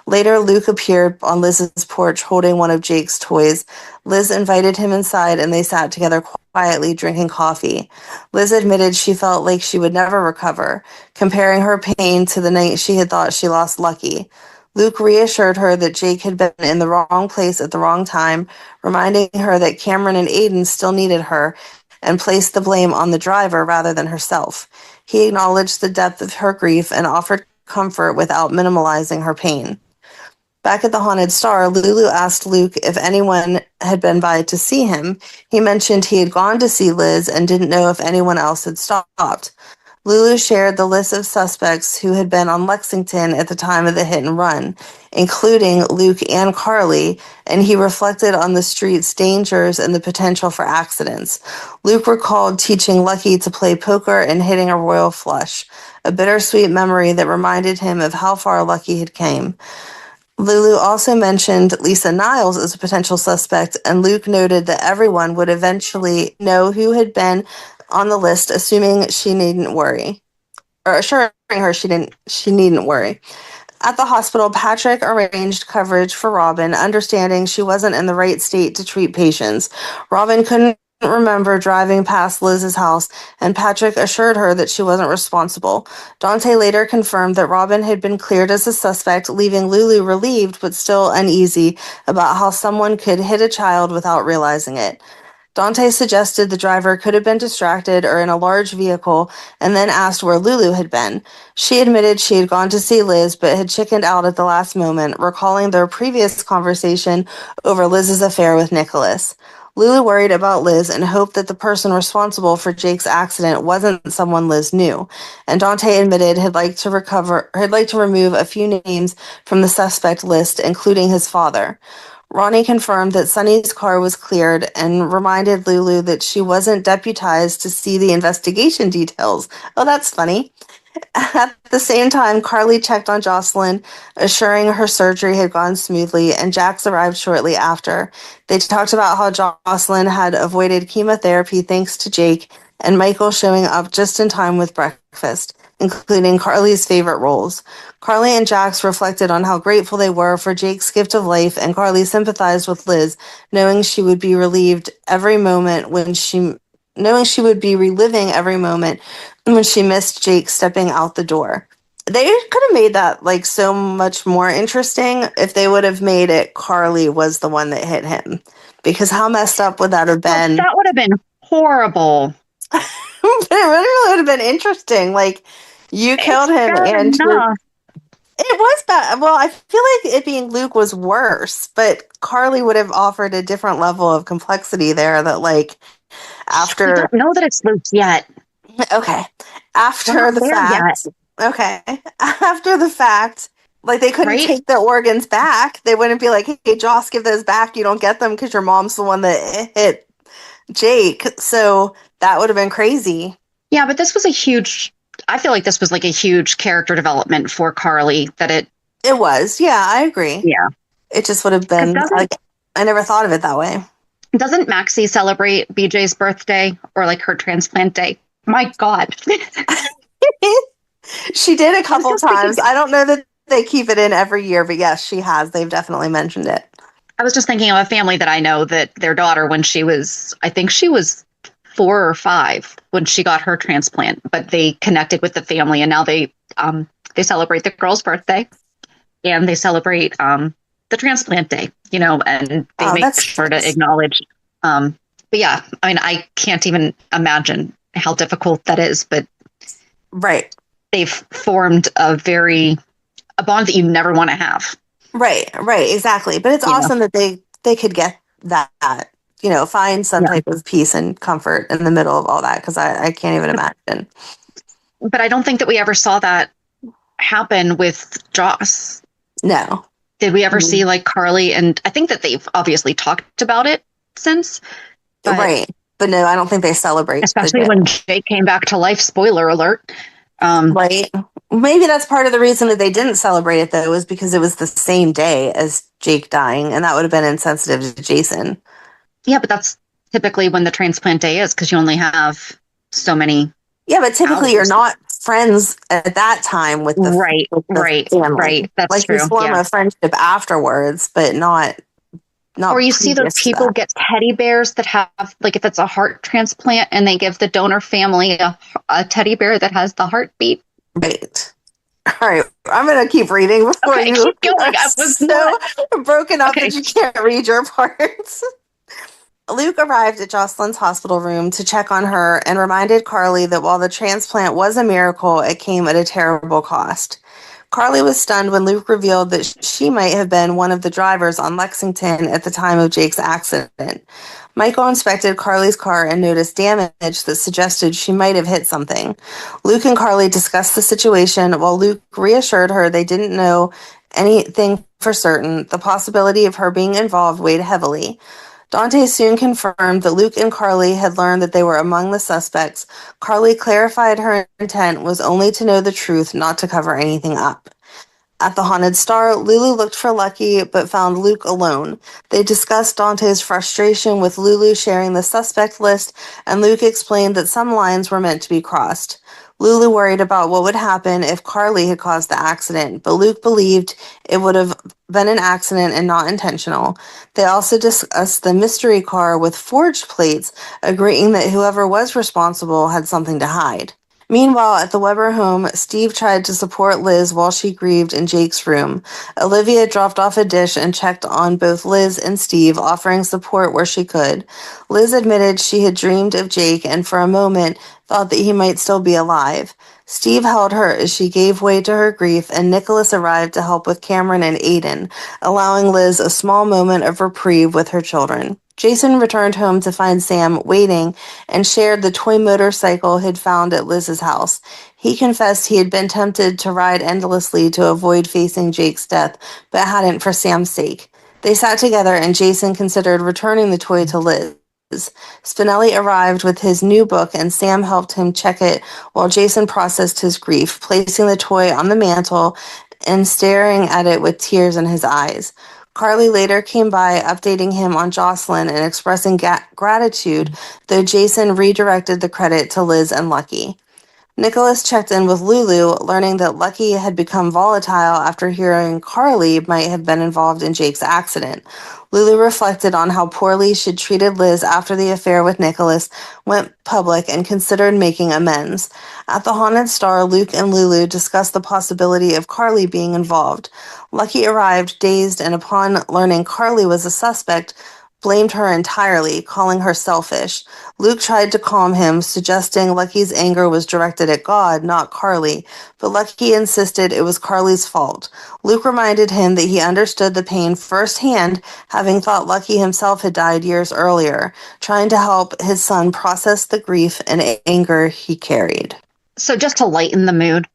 Later, Luke appeared on Liz's porch holding one of Jake's toys. Liz invited him inside, and they sat together quietly, drinking coffee. Liz admitted she felt like she would never recover, comparing her pain to the night she had thought she lost Lucky. Luke reassured her that Jake had been in the wrong place at the wrong time, reminding her that Cameron and Aiden still needed her, and placed the blame on the driver rather than herself. He acknowledged the depth of her grief and offered comfort without minimalizing her pain. Back at the Haunted Star, Lulu asked Luke if anyone had been by to see him. He mentioned he had gone to see Liz and didn't know if anyone else had stopped. Lulu shared the list of suspects who had been on Lexington at the time of the hit and run, including Luke and Carly, and he reflected on the street's dangers and the potential for accidents. Luke recalled teaching Lucky to play poker and hitting a royal flush, a bittersweet memory that reminded him of how far Lucky had came. Lulu also mentioned Lisa Niles as a potential suspect, and Luke noted that everyone would eventually know who had been on the list, assuming she needn't worry, or assuring her she needn't worry. At the hospital, Patrick arranged coverage for Robin, understanding she wasn't in the right state to treat patients. Robin couldn't remember driving past Liz's house, and Patrick assured her that she wasn't responsible. Dante later confirmed that Robin had been cleared as a suspect, leaving Lulu relieved but still uneasy about how someone could hit a child without realizing it. Dante suggested the driver could have been distracted or in a large vehicle, and then asked where Lulu had been. She admitted she had gone to see Liz but had chickened out at the last moment, recalling their previous conversation over Liz's affair with Nicholas. Lulu worried about Liz and hoped that the person responsible for Jake's accident wasn't someone Liz knew, and Dante admitted he'd like to remove a few names from the suspect list, including his father. Ronnie confirmed that Sonny's car was cleared and reminded Lulu that she wasn't deputized to see the investigation details. Oh, that's funny. At the same time, Carly checked on Jocelyn, assuring her surgery had gone smoothly, and Jax arrived shortly after. They talked about how Jocelyn had avoided chemotherapy thanks to Jake, and Michael showing up just in time with breakfast, including Carly's favorite rolls. Carly and Jax reflected on how grateful they were for Jake's gift of life, and Carly sympathized with Liz, knowing she would be reliving every moment when she missed Jake stepping out the door. They could have made that like so much more interesting if they would have made it Carly was the one that hit him. Because how messed up would that have been? That would have been horrible. But it really would have been interesting. Like, you killed him and it was bad. Well, I feel like it being Luke was worse, but Carly would have offered a different level of complexity there that, like, after... I don't know that it's Luke yet. Okay. After the fact... Okay. After the fact, like, they couldn't take the organs back. They wouldn't be like, hey, Joss, give those back. You don't get them because your mom's the one that hit Jake. So that would have been crazy. Yeah, but this was I feel like this was like a huge character development for Carly that it was. Yeah, I agree. Yeah. It just would have been like, I never thought of it that way. Doesn't Maxie celebrate BJ's birthday or like her transplant day? My God. She did a couple times. I don't know that they keep it in every year, but yes, she has. They've definitely mentioned it. I was just thinking of a family that I know that their daughter, when I think she was 4 or 5 when she got her transplant, but they connected with the family, and now they celebrate the girl's birthday and they celebrate the transplant day, and they make sure to acknowledge. But yeah, I mean, I can't even imagine how difficult that is, but right. They've formed a bond that you never want to have. Right, exactly. But it's awesome that they could get that, find some type of peace and comfort in the middle of all that, because I can't even imagine. But I don't think that we ever saw that happen with Joss. No. Did we ever see like Carly? And I think that they've obviously talked about it since. Right. But no, I don't think they celebrate. Especially when Jake came back to life. Spoiler alert. Right. Maybe that's part of the reason that they didn't celebrate it, though, is because it was the same day as Jake dying, and that would have been insensitive to Jason. Yeah, but that's typically when the transplant day is, because you only have so many. Yeah, but typically you're not friends at that time with the right. That's like true. You form a friendship afterwards, but not. Or you see those people get teddy bears that have, like, if it's a heart transplant, and they give the donor family a teddy bear that has the heartbeat. Right. All right. I'm going to keep reading before you keep going. I was so broken up that you can't read your parts. Luke arrived at Jocelyn's hospital room to check on her and reminded Carly that while the transplant was a miracle, it came at a terrible cost. Carly was stunned when Luke revealed that she might have been one of the drivers on Lexington at the time of Jake's accident. Michael inspected Carly's car and noticed damage that suggested she might have hit something. Luke and Carly discussed the situation while Luke reassured her they didn't know anything for certain. The possibility of her being involved weighed heavily. Dante soon confirmed that Luke and Carly had learned that they were among the suspects. Carly clarified her intent was only to know the truth, not to cover anything up. At the Haunted Star, Lulu looked for Lucky, but found Luke alone. They discussed Dante's frustration with Lulu sharing the suspect list, and Luke explained that some lines were meant to be crossed. Lulu worried about what would happen if Carly had caused the accident, but Luke believed it would have been an accident and not intentional. They also discussed the mystery car with forged plates, agreeing that whoever was responsible had something to hide. Meanwhile, at the Weber home, Steve tried to support Liz while she grieved in Jake's room. Olivia dropped off a dish and checked on both Liz and Steve, offering support where she could. Liz admitted she had dreamed of Jake and for a moment thought that he might still be alive. Steve held her as she gave way to her grief, and Nicholas arrived to help with Cameron and Aiden, allowing Liz a small moment of reprieve with her children. Jason returned home to find Sam waiting and shared the toy motorcycle he'd found at Liz's house. He confessed he had been tempted to ride endlessly to avoid facing Jake's death, but hadn't for Sam's sake. They sat together and Jason considered returning the toy to Liz. Spinelli arrived with his new book and Sam helped him check it while Jason processed his grief, placing the toy on the mantle and staring at it with tears in his eyes. Carly later came by, updating him on Jocelyn and expressing gratitude, though Jason redirected the credit to Liz and Lucky. Nicholas checked in with Lulu, learning that Lucky had become volatile after hearing Carly might have been involved in Jake's accident. Lulu reflected on how poorly she'd treated Liz after the affair with Nicholas went public and considered making amends. At the Haunted Star, Luke and Lulu discussed the possibility of Carly being involved. Lucky arrived dazed and upon learning Carly was a suspect, blamed her entirely, calling her selfish. Luke tried to calm him, suggesting Lucky's anger was directed at God, not Carly, but Lucky insisted it was Carly's fault. Luke reminded him that he understood the pain firsthand, having thought Lucky himself had died years earlier, trying to help his son process the grief and anger he carried. So just to lighten the mood,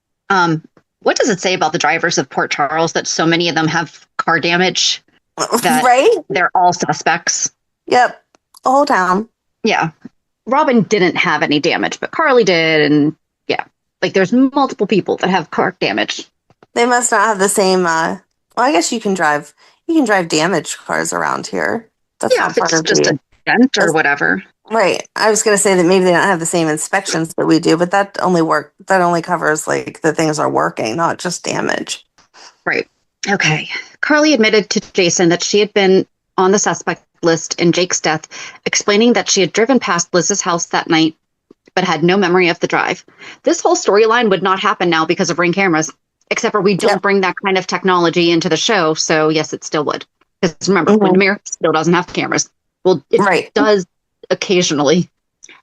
what does it say about the drivers of Port Charles that so many of them have car damage? Right? They're all suspects. Yep. The whole town. Yeah. Robin didn't have any damage, but Carly did. And yeah, like there's multiple people that have car damage. They must not have the same, well, I guess you can drive damaged cars around here. That's not part of just a dent or whatever. Right. I was going to say that maybe they don't have the same inspections that we do, but that only covers like the things are working, not just damage. Right. Okay. Carly admitted to Jason that she had been on the suspect list in Jake's death, explaining that she had driven past Liz's house that night but had no memory of the drive. This whole storyline would not happen now because of Ring cameras, except for we don't bring that kind of technology into the show, so yes, it still would. Because remember, Windermere still doesn't have cameras. Well, it does occasionally.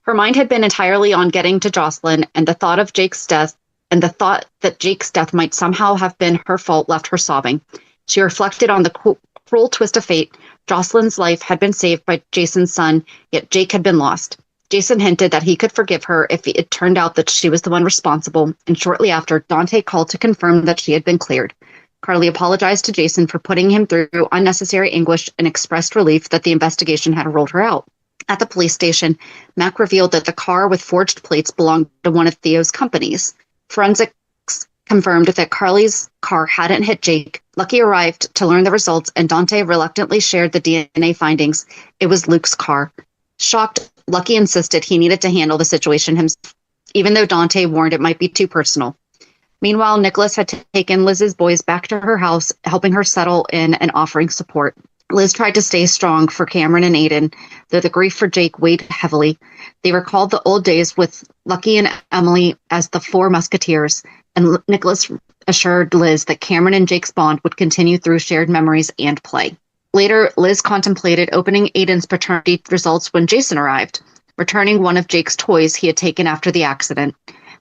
Her mind had been entirely on getting to Jocelyn, and the thought of Jake's death and the thought that Jake's death might somehow have been her fault left her sobbing. She reflected on the cruel twist of fate. Jocelyn's life had been saved by Jason's son, yet Jake had been lost. Jason hinted that he could forgive her if it turned out that she was the one responsible, and shortly after, Dante called to confirm that she had been cleared. Carly apologized to Jason for putting him through unnecessary anguish and expressed relief that the investigation had ruled her out. At the police station, Mac revealed that the car with forged plates belonged to one of Theo's companies. Forensics confirmed that Carly's car hadn't hit Jake. Lucky arrived to learn the results, and Dante reluctantly shared the DNA findings. It was Luke's car. Shocked, Lucky insisted he needed to handle the situation himself, even though Dante warned it might be too personal. Meanwhile, Nicholas had taken Liz's boys back to her house, helping her settle in and offering support. Liz tried to stay strong for Cameron and Aiden, though the grief for Jake weighed heavily. They recalled the old days with Lucky and Emily as the Four Musketeers, and Nicholas assured Liz that Cameron and Jake's bond would continue through shared memories and play. Later, Liz contemplated opening Aiden's paternity results when Jason arrived, returning one of Jake's toys he had taken after the accident.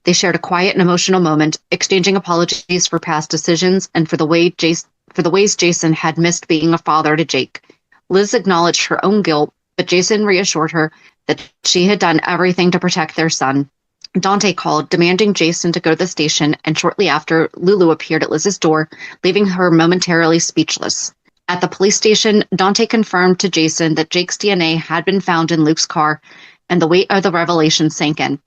They shared a quiet and emotional moment, exchanging apologies for past decisions and for the ways Jason had missed being a father to Jake. Liz acknowledged her own guilt, but Jason reassured her that she had done everything to protect their son. Dante called, demanding Jason to go to the station, and shortly after, Lulu appeared at Liz's door, leaving her momentarily speechless. At the police station, Dante confirmed to Jason that Jake's DNA had been found in Luke's car, and the weight of the revelation sank in.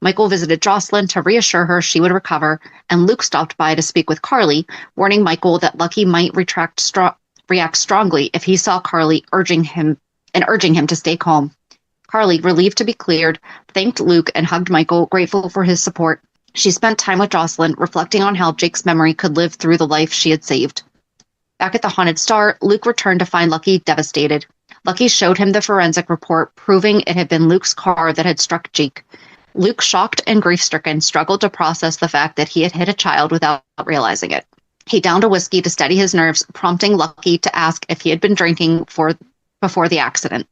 Michael visited Jocelyn to reassure her she would recover, and Luke stopped by to speak with Carly, warning Michael that Lucky might react strongly if he saw Carly urging him to stay calm. Carly, relieved to be cleared, thanked Luke and hugged Michael, grateful for his support. She spent time with Jocelyn, reflecting on how Jake's memory could live through the life she had saved. Back at the Haunted Star, Luke returned to find Lucky devastated. Lucky showed him the forensic report, proving it had been Luke's car that had struck Jake. Luke, shocked and grief-stricken, struggled to process the fact that he had hit a child without realizing it. He downed a whiskey to steady his nerves, prompting Lucky to ask if he had been drinking before the accident.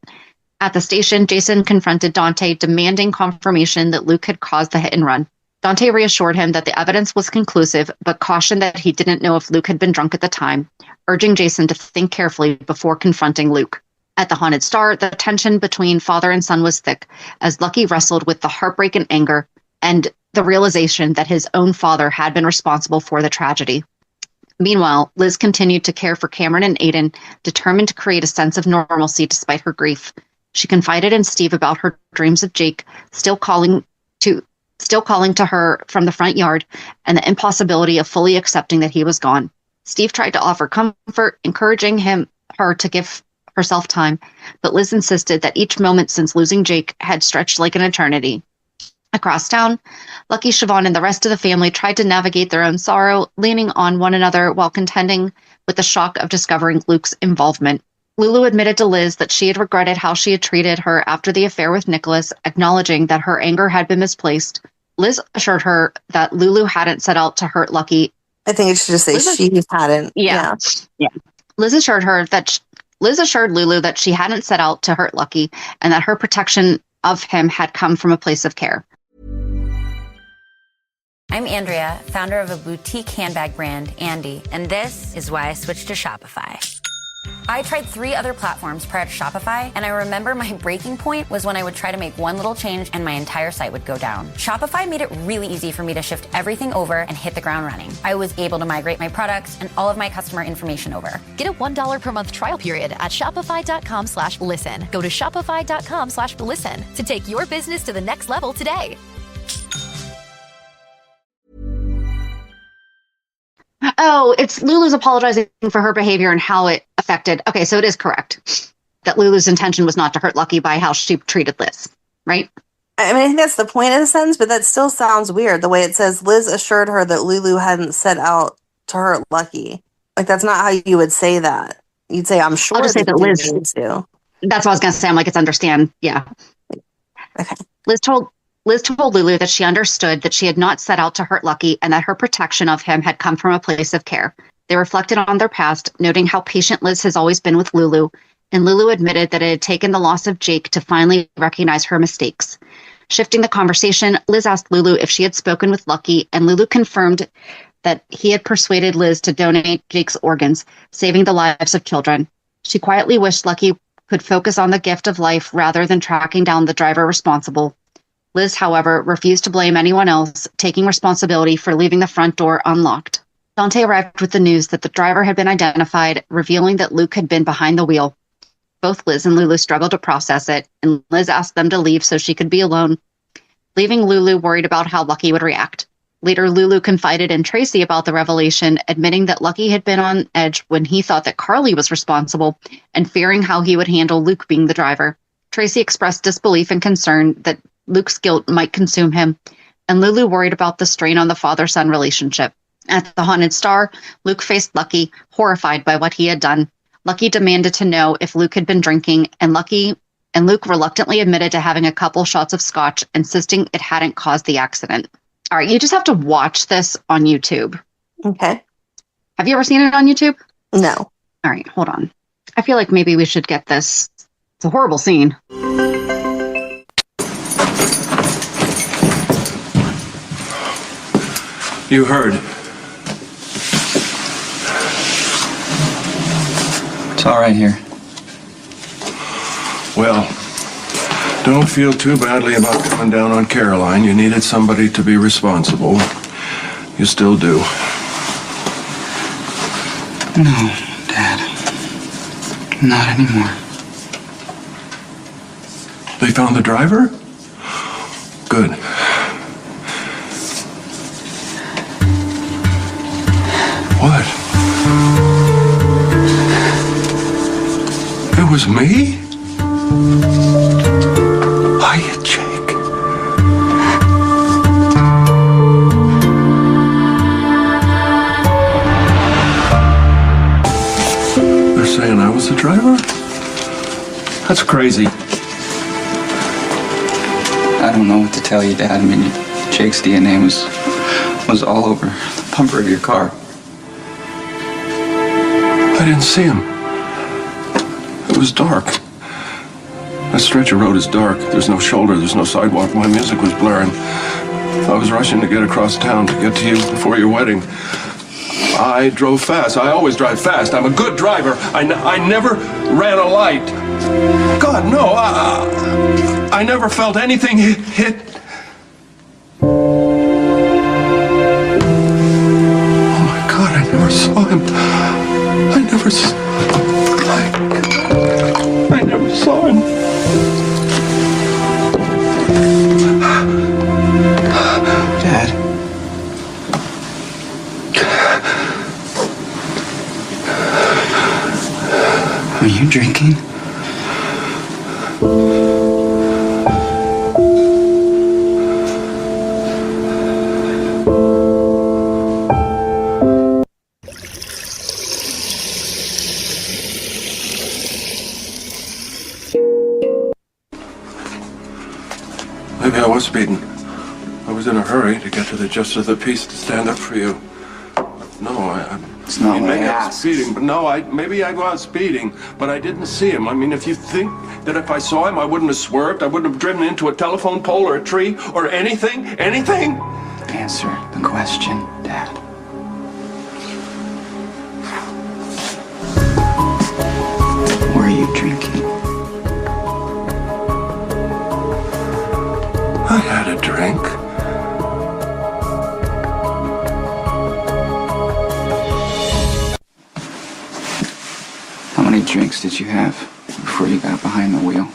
At the station, Jason confronted Dante, demanding confirmation that Luke had caused the hit and run. Dante reassured him that the evidence was conclusive, but cautioned that he didn't know if Luke had been drunk at the time, urging Jason to think carefully before confronting Luke. At the Haunted Star, the tension between father and son was thick, as Lucky wrestled with the heartbreak and anger, and the realization that his own father had been responsible for the tragedy. Meanwhile, Liz continued to care for Cameron and Aiden, determined to create a sense of normalcy despite her grief. She confided in Steve about her dreams of Jake, still calling to her from the front yard, and the impossibility of fully accepting that he was gone. Steve tried to offer comfort, encouraging her to give herself time, but Liz insisted that each moment since losing Jake had stretched like an eternity. Across town, Lucky, Siobhan, and the rest of the family tried to navigate their own sorrow, leaning on one another while contending with the shock of discovering Luke's involvement. Lulu admitted to Liz that she had regretted how she had treated her after the affair with Nicholas, acknowledging that her anger had been misplaced. Liz assured her that Lulu hadn't set out to hurt Lucky. I think it should just say she hadn't. Yeah. Liz assured Lulu that she hadn't set out to hurt Lucky, and that her protection of him had come from a place of care. I'm Andrea, founder of a boutique handbag brand, Andy, and this is why I switched to Shopify. I tried 3 other platforms prior to Shopify, and I remember my breaking point was when I would try to make one little change and my entire site would go down. Shopify made it really easy for me to shift everything over and hit the ground running. I was able to migrate my products and all of my customer information over. Get a $1 per month trial period at shopify.com/listen. Go to shopify.com/listen to take your business to the next level today. Oh, it's Lulu's apologizing for her behavior and how it affected. Okay, so it is correct that Lulu's intention was not to hurt Lucky by how she treated Liz, right? I mean, I think that's the point of the sentence, but that still sounds weird. The way it says, Liz assured her that Lulu hadn't set out to hurt Lucky. Like, that's not how you would say that. You'd say, I'm sure I'll just say that Liz. needed to. That's what I was going to say. I'm like, it's understand. Yeah. Okay. Liz told Lulu that she understood that she had not set out to hurt Lucky and that her protection of him had come from a place of care. They reflected on their past, noting how patient Liz has always been with Lulu, and Lulu admitted that it had taken the loss of Jake to finally recognize her mistakes. Shifting the conversation, Liz asked Lulu if she had spoken with Lucky, and Lulu confirmed that he had persuaded Liz to donate Jake's organs, saving the lives of children. She quietly wished Lucky could focus on the gift of life rather than tracking down the driver responsible. Liz, however, refused to blame anyone else, taking responsibility for leaving the front door unlocked. Dante arrived with the news that the driver had been identified, revealing that Luke had been behind the wheel. Both Liz and Lulu struggled to process it, and Liz asked them to leave so she could be alone, leaving Lulu worried about how Lucky would react. Later, Lulu confided in Tracy about the revelation, admitting that Lucky had been on edge when he thought that Carly was responsible and fearing how he would handle Luke being the driver. Tracy expressed disbelief and concern that Luke's guilt might consume him, and Lulu worried about the strain on the father-son relationship. At the Haunted Star, Luke faced Lucky, horrified by what he had done. Lucky demanded to know if Luke had been drinking, and Luke reluctantly admitted to having a couple shots of scotch, insisting it hadn't caused the accident. All right, you just have to watch this on YouTube. Okay. Have you ever seen it on YouTube? No. All right, hold on. I feel like maybe we should get this. It's a horrible scene. You heard. It's all right here. Well, don't feel too badly about coming down on Caroline. You needed somebody to be responsible. You still do. No, Dad. Not anymore. They found the driver? Good. What? It was me? Hiya, Jake. They're saying I was the driver? That's crazy. I don't know what to tell you, Dad. I mean, Jake's DNA was all over the bumper of your car. I didn't see him. It was dark. That stretch of road is dark. There's no shoulder, there's no sidewalk. My music was blaring. I was rushing to get across town to get to you before your wedding. I drove fast. I always drive fast. I'm a good driver. I never ran a light. God, no. I never felt anything hit. Oh, my God, I never saw him. I never saw him. Dad. Are you drinking? Maybe I was speeding. I was in a hurry to get to the gist of the piece to stand up for you. No, It's not what I maybe I was asked. speeding, but no, maybe I was speeding, but I didn't see him. I mean, if you think that if I saw him, I wouldn't have swerved, I wouldn't have driven into a telephone pole or a tree or anything. Answer the question, Dad. Were you drinking? I had a drink. How many drinks did you have before you got behind the wheel?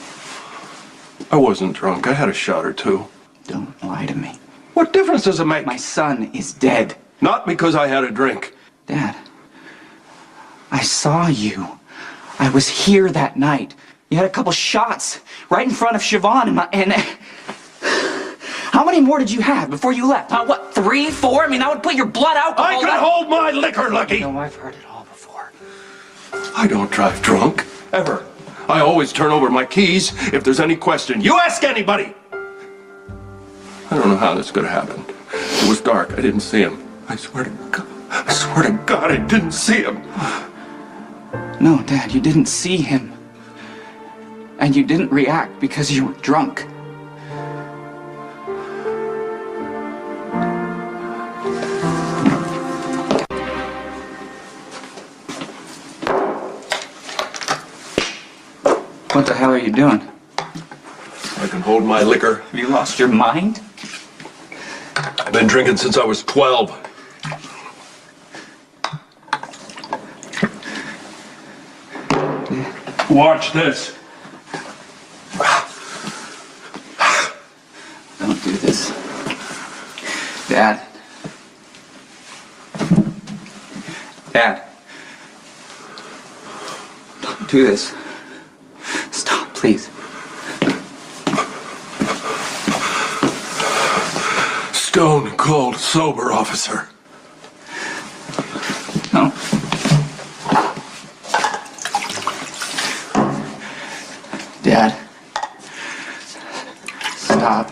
I wasn't drunk. I had a shot or two. Don't lie to me. What difference does it make? My son is dead. Not because I had a drink. Dad, I saw you. I was here that night. You had a couple shots right in front of Siobhan and how many more did you have before you left? What, 3, 4? I mean, that would put your blood alcohol. I could hold my liquor, Lucky. No, I've heard it all before. I don't drive drunk, ever. I always turn over my keys if there's any question. You ask anybody! I don't know how this could have happened. It was dark. I didn't see him. I swear to God, I didn't see him. No, Dad, you didn't see him. And you didn't react because you were drunk. What the hell are you doing? I can hold my liquor. Have you lost your mind? I've been drinking since I was 12. Watch this. Don't do this. Dad. Dad. Don't do this. Stop, please. Stone cold sober, officer. No. Dad. Stop.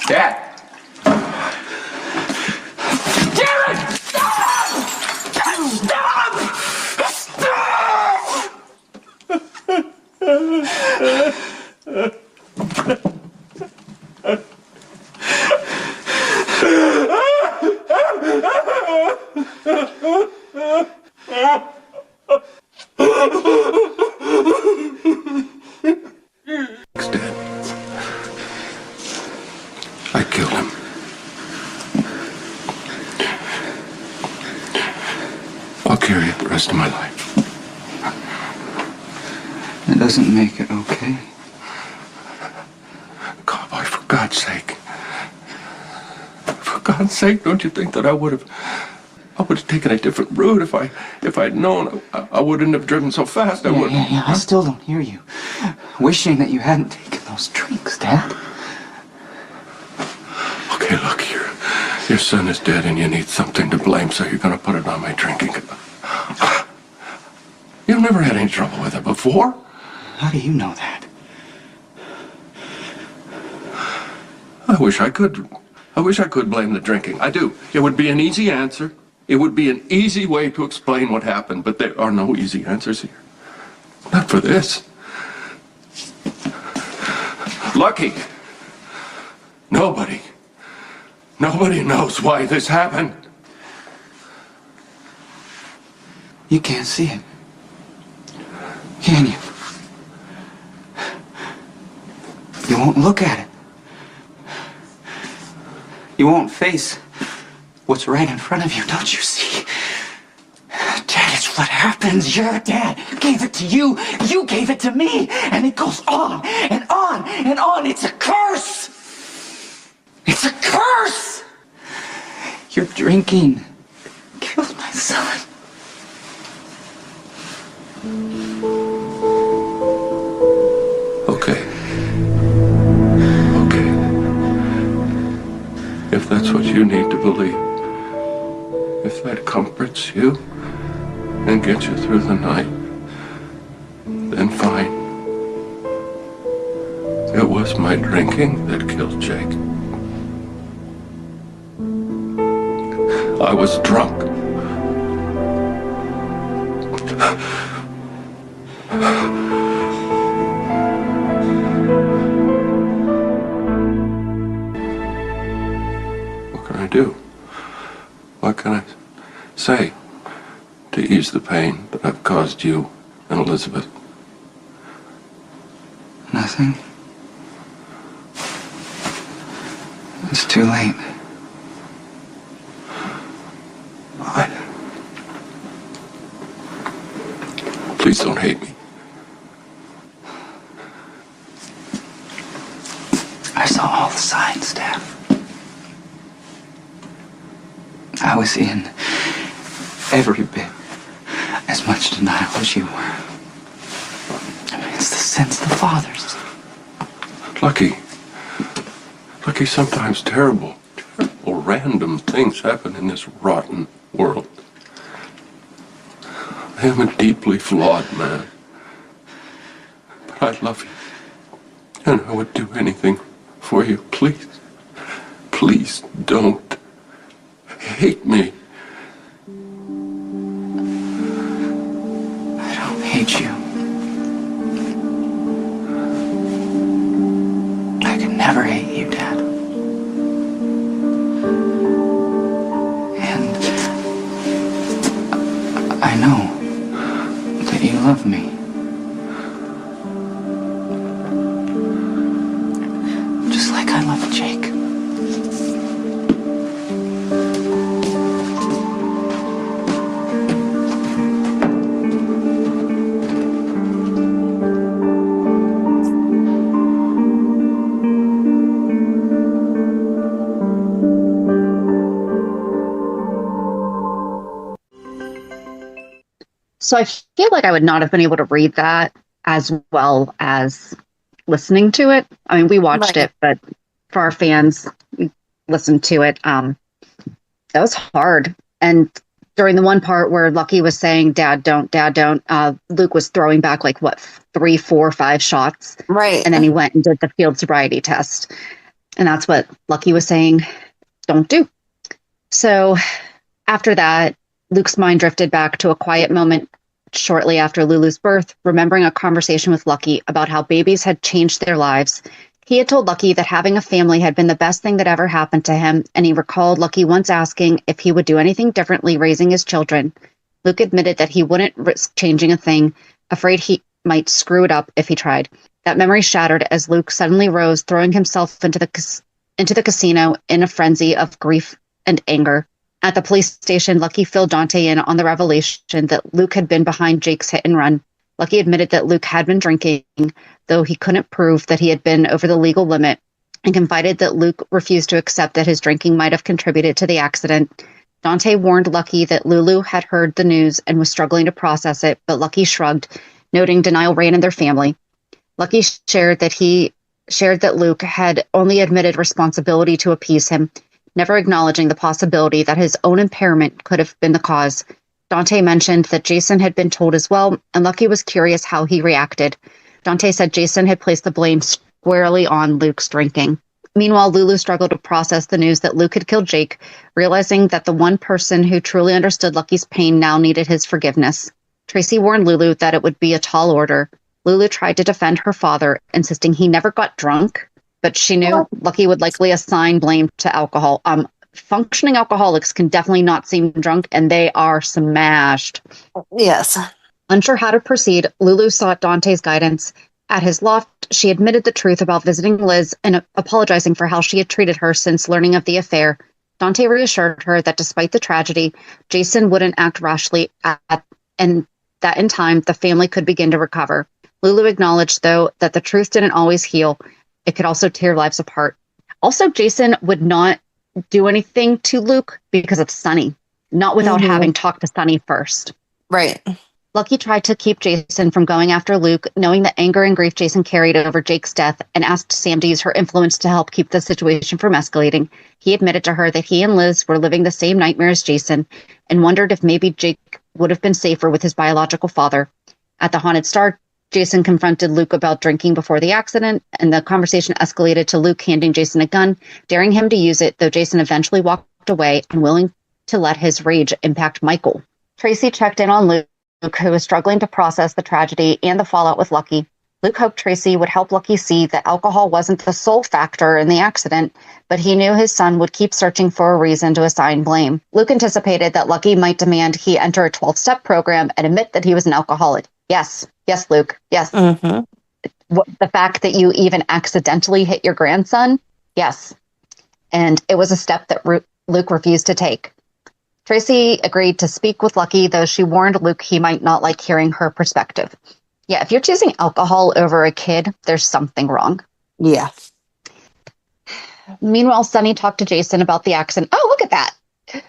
Dad. Damn it! Stop! He's dead. I killed him. I'll carry it the rest of my life. That doesn't make it okay. Cowboy, for God's sake. For God's sake, don't you think that I would have taken a different route if I'd known I wouldn't have driven so fast. I would. Yeah, I still don't hear you. Wishing that you hadn't taken those drinks, Dad. Okay, look here. Your son is dead and you need something to blame, so you're gonna put it on my drinking. You've never had any trouble with it before. How do you know that? I wish I could blame the drinking. I do. It would be an easy answer. It would be an easy way to explain what happened, but there are no easy answers here. Not for this. Lucky. Nobody knows why this happened. You can't see it. Can you? You won't look at it. You won't face what's right in front of you, don't you see? Dad, it's what happens. Your dad gave it to you. You gave it to me. And it goes on and on and on. It's a curse. It's a curse. Your drinking killed my son. Okay. If that's what you need to believe, if that comforts you and gets you through the night, then fine. It was my drinking that killed Jake. I was drunk. What can I do? What can I say to ease the pain that I've caused you and Elizabeth? Nothing. It's too late. Please don't hate me. I saw all the signs, Dad. I was in every bit as much denial as you were. I mean, it's the sins of the fathers. Lucky, sometimes terrible, random things happen in this rotten world. I am a deeply flawed man. But I love you. And I would do anything for you. Please. Please don't hate me. I don't hate you. I could never hate you, Dad. And I know that you love me. Just like I love Jake. So I feel like I would not have been able to read that as well as listening to it. I mean, we watched it, but for our fans, we listened to it. That was hard. And during the one part where Lucky was saying, Dad, don't, Luke was throwing back like, 3, 4, 5 shots. Right. And then he went and did the field sobriety test. And that's what Lucky was saying, don't do. So after that, Luke's mind drifted back to a quiet moment shortly after Lulu's birth, remembering a conversation with Lucky about how babies had changed their lives. He had told Lucky that having a family had been the best thing that ever happened to him, and he recalled Lucky once asking if he would do anything differently raising his children. Luke admitted that he wouldn't risk changing a thing, afraid he might screw it up if he tried. That memory shattered as Luke suddenly rose, throwing himself into the casino in a frenzy of grief and anger. At the police station, Lucky filled Dante in on the revelation that Luke had been behind Jake's hit and run. Lucky admitted that Luke had been drinking, though he couldn't prove that he had been over the legal limit, and confided that Luke refused to accept that his drinking might have contributed to the accident. Dante warned Lucky that Lulu had heard the news and was struggling to process it, but Lucky shrugged, noting denial ran in their family. Lucky shared that Luke had only admitted responsibility to appease him, never acknowledging the possibility that his own impairment could have been the cause. Dante mentioned that Jason had been told as well, and Lucky was curious how he reacted. Dante said Jason had placed the blame squarely on Luke's drinking. Meanwhile, Lulu struggled to process the news that Luke had killed Jake, realizing that the one person who truly understood Lucky's pain now needed his forgiveness. Tracy warned Lulu that it would be a tall order. Lulu tried to defend her father, insisting he never got drunk, but she knew Lucky would likely assign blame to alcohol. Functioning alcoholics can definitely not seem drunk, and they are smashed. Yes. Unsure how to proceed, Lulu sought Dante's guidance. At his loft, she admitted the truth about visiting Liz and apologizing for how she had treated her since learning of the affair. Dante reassured her that despite the tragedy, Jason wouldn't act rashly, and that in time, the family could begin to recover. Lulu acknowledged, though, that the truth didn't always heal. It could also tear lives apart. Also, Jason would not do anything to Luke because of Sonny, not without having talked to Sonny first. Right. Lucky tried to keep Jason from going after Luke, knowing the anger and grief Jason carried over Jake's death, and asked Sam to use her influence to help keep the situation from escalating. He admitted to her that he and Liz were living the same nightmare as Jason, and wondered if maybe Jake would have been safer with his biological father. At the Haunted Star, Jason confronted Luke about drinking before the accident, and the conversation escalated to Luke handing Jason a gun, daring him to use it, though Jason eventually walked away, unwilling to let his rage impact Michael. Tracy checked in on Luke, who was struggling to process the tragedy and the fallout with Lucky. Luke hoped Tracy would help Lucky see that alcohol wasn't the sole factor in the accident, but he knew his son would keep searching for a reason to assign blame. Luke anticipated that Lucky might demand he enter a 12-step program and admit that he was an alcoholic. Yes, Luke, yes. The fact that you even accidentally hit your grandson, yes. And it was a step that Luke refused to take. Tracy agreed to speak with Lucky, though she warned Luke he might not like hearing her perspective. Yeah, if you're choosing alcohol over a kid, there's something wrong. Yeah. Meanwhile, Sonny talked to Jason about the accident. Oh, look at that.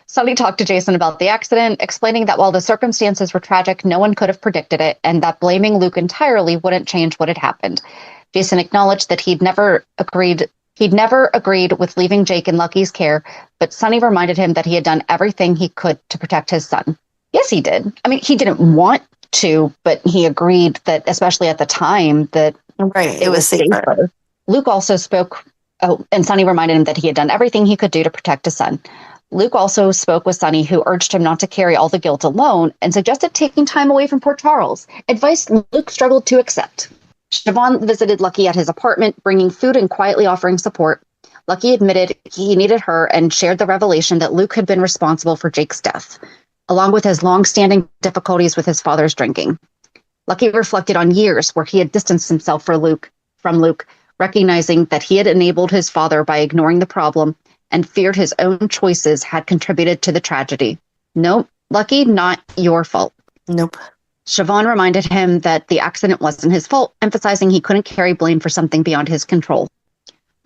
Sonny talked to Jason about the accident, explaining that while the circumstances were tragic, no one could have predicted it, and that blaming Luke entirely wouldn't change what had happened. Jason acknowledged that he'd never agreed with leaving Jake in Lucky's care, but Sonny reminded him that he had done everything he could to protect his son. Yes, he did. I mean, he didn't want to, but he agreed that, especially at the time, that Right, it was safer. Luke also spoke, and Sonny reminded him that he had done everything he could do to protect his son. Luke also spoke with Sonny, who urged him not to carry all the guilt alone and suggested taking time away from Port Charles, advice Luke struggled to accept. Siobhan visited Lucky at his apartment, bringing food and quietly offering support. Lucky admitted he needed her and shared the revelation that Luke had been responsible for Jake's death, along with his long-standing difficulties with his father's drinking. Lucky reflected on years where he had distanced himself from Luke, recognizing that he had enabled his father by ignoring the problem and feared his own choices had contributed to the tragedy. Nope, Lucky, not your fault. Nope. Siobhan reminded him that the accident wasn't his fault, emphasizing he couldn't carry blame for something beyond his control.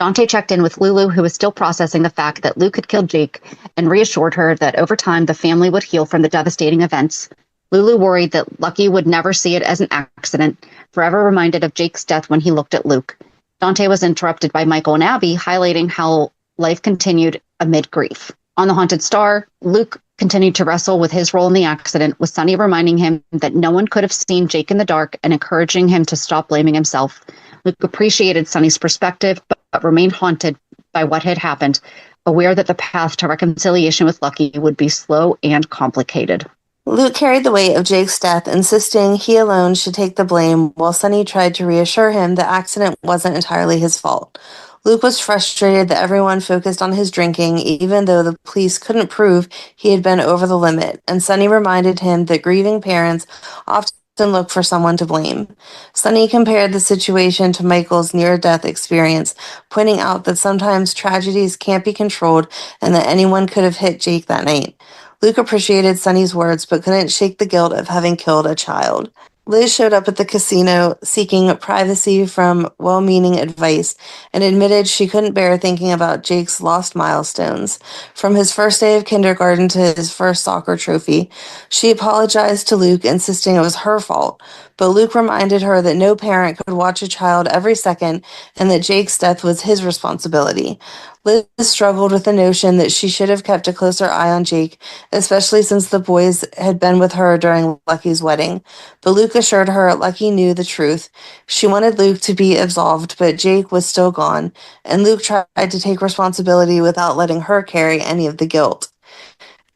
Dante checked in with Lulu, who was still processing the fact that Luke had killed Jake, and reassured her that over time the family would heal from the devastating events. Lulu worried that Lucky would never see it as an accident, forever reminded of Jake's death when he looked at Luke. Dante was interrupted by Michael and Abby, highlighting how life continued amid grief. On the Haunted Star, Luke continued to wrestle with his role in the accident, with Sonny reminding him that no one could have seen Jake in the dark and encouraging him to stop blaming himself. Luke appreciated Sonny's perspective, but remained haunted by what had happened, aware that the path to reconciliation with Lucky would be slow and complicated. Luke carried the weight of Jake's death, insisting he alone should take the blame, while Sonny tried to reassure him the accident wasn't entirely his fault. Luke was frustrated that everyone focused on his drinking, even though the police couldn't prove he had been over the limit, and Sonny reminded him that grieving parents often look for someone to blame. Sonny compared the situation to Michael's near-death experience, pointing out that sometimes tragedies can't be controlled and that anyone could have hit Jake that night. Luke appreciated Sonny's words, but couldn't shake the guilt of having killed a child. Liz showed up at the casino seeking privacy from well-meaning advice and admitted she couldn't bear thinking about Jake's lost milestones, from his first day of kindergarten to his first soccer trophy. She apologized to Luke, insisting it was her fault, but Luke reminded her that no parent could watch a child every second and that Jake's death was his responsibility. Liz struggled with the notion that she should have kept a closer eye on Jake, especially since the boys had been with her during Lucky's wedding. But Luke assured her Lucky knew the truth. She wanted Luke to be absolved, but Jake was still gone, and Luke tried to take responsibility without letting her carry any of the guilt.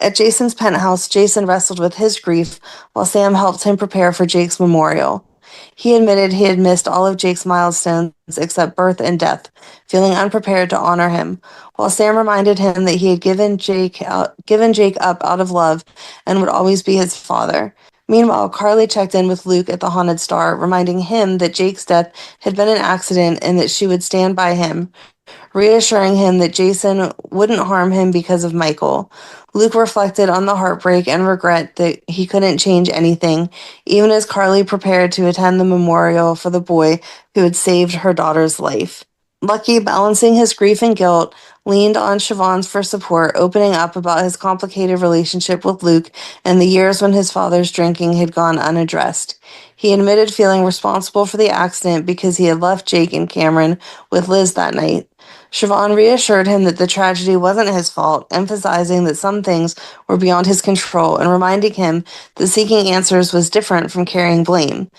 At Jason's penthouse, Jason wrestled with his grief while Sam helped him prepare for Jake's memorial. He admitted he had missed all of Jake's milestones except birth and death, feeling unprepared to honor him, while Sam reminded him that he had given Jake up out of love and would always be his father. Meanwhile, Carly checked in with Luke at the Haunted Star, reminding him that Jake's death had been an accident and that she would stand by him, reassuring him that Jason wouldn't harm him because of Michael. Luke reflected on the heartbreak and regret that he couldn't change anything, even as Carly prepared to attend the memorial for the boy who had saved her daughter's life. Lucky, balancing his grief and guilt, leaned on Siobhan for support, opening up about his complicated relationship with Luke and the years when his father's drinking had gone unaddressed. He admitted feeling responsible for the accident because he had left Jake and Cameron with Liz that night. Siobhan reassured him that the tragedy wasn't his fault, emphasizing that some things were beyond his control and reminding him that seeking answers was different from carrying blame.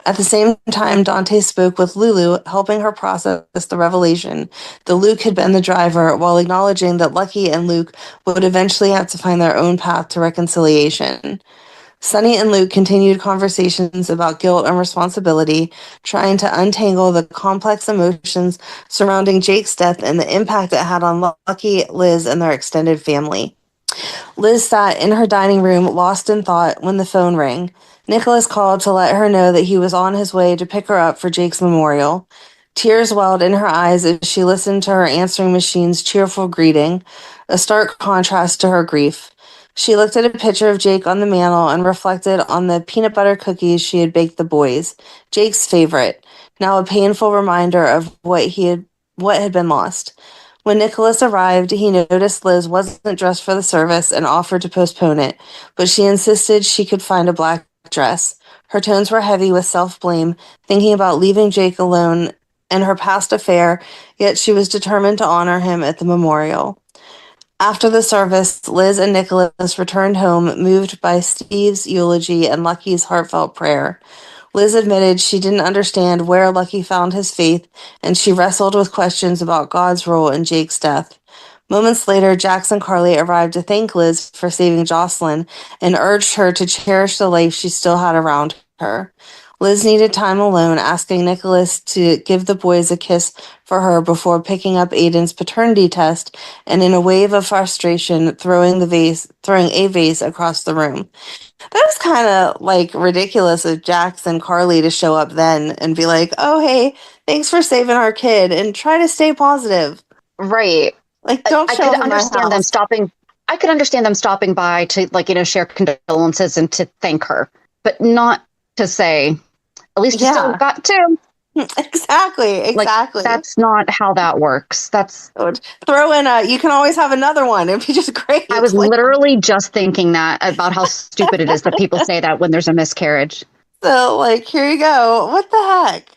At the same time, Dante spoke with Lulu, helping her process the revelation that Luke had been the driver, while acknowledging that Lucky and Luke would eventually have to find their own path to reconciliation. Sonny and Luke continued conversations about guilt and responsibility, trying to untangle the complex emotions surrounding Jake's death and the impact it had on Lucky, Liz, and their extended family. Liz sat in her dining room, lost in thought, when the phone rang. Nicholas called to let her know that he was on his way to pick her up for Jake's memorial. Tears welled in her eyes as she listened to her answering machine's cheerful greeting, a stark contrast to her grief. She looked at a picture of Jake on the mantel and reflected on the peanut butter cookies she had baked the boys, Jake's favorite, now a painful reminder of what had been lost. When Nicholas arrived, he noticed Liz wasn't dressed for the service and offered to postpone it, but she insisted she could find a black dress. Her tones were heavy with self-blame, thinking about leaving Jake alone and her past affair, yet she was determined to honor him at the memorial. After the service, Liz and Nicholas returned home, moved by Steve's eulogy and Lucky's heartfelt prayer. Liz admitted she didn't understand where Lucky found his faith, and she wrestled with questions about God's role in Jake's death. Moments later, Jax and Carly arrived to thank Liz for saving Jocelyn and urged her to cherish the life she still had around her. Liz needed time alone, asking Nicholas to give the boys a kiss for her before picking up Aiden's paternity test and, in a wave of frustration, throwing a vase across the room. That was kind of like ridiculous of Jax and Carly to show up then and be like, "Oh, hey, thanks for saving our kid," and try to stay positive. Right. Like, don't I show could up in my understand them house. stopping. I could understand them stopping by to, like, share condolences and to thank her, but not to say, at least you still got two. Exactly. Like, that's not how that works. Throw in you can always have another one. It'd be just great. I was literally just thinking that about how stupid it is that people say that when there's a miscarriage. So, like, here you go. What the heck?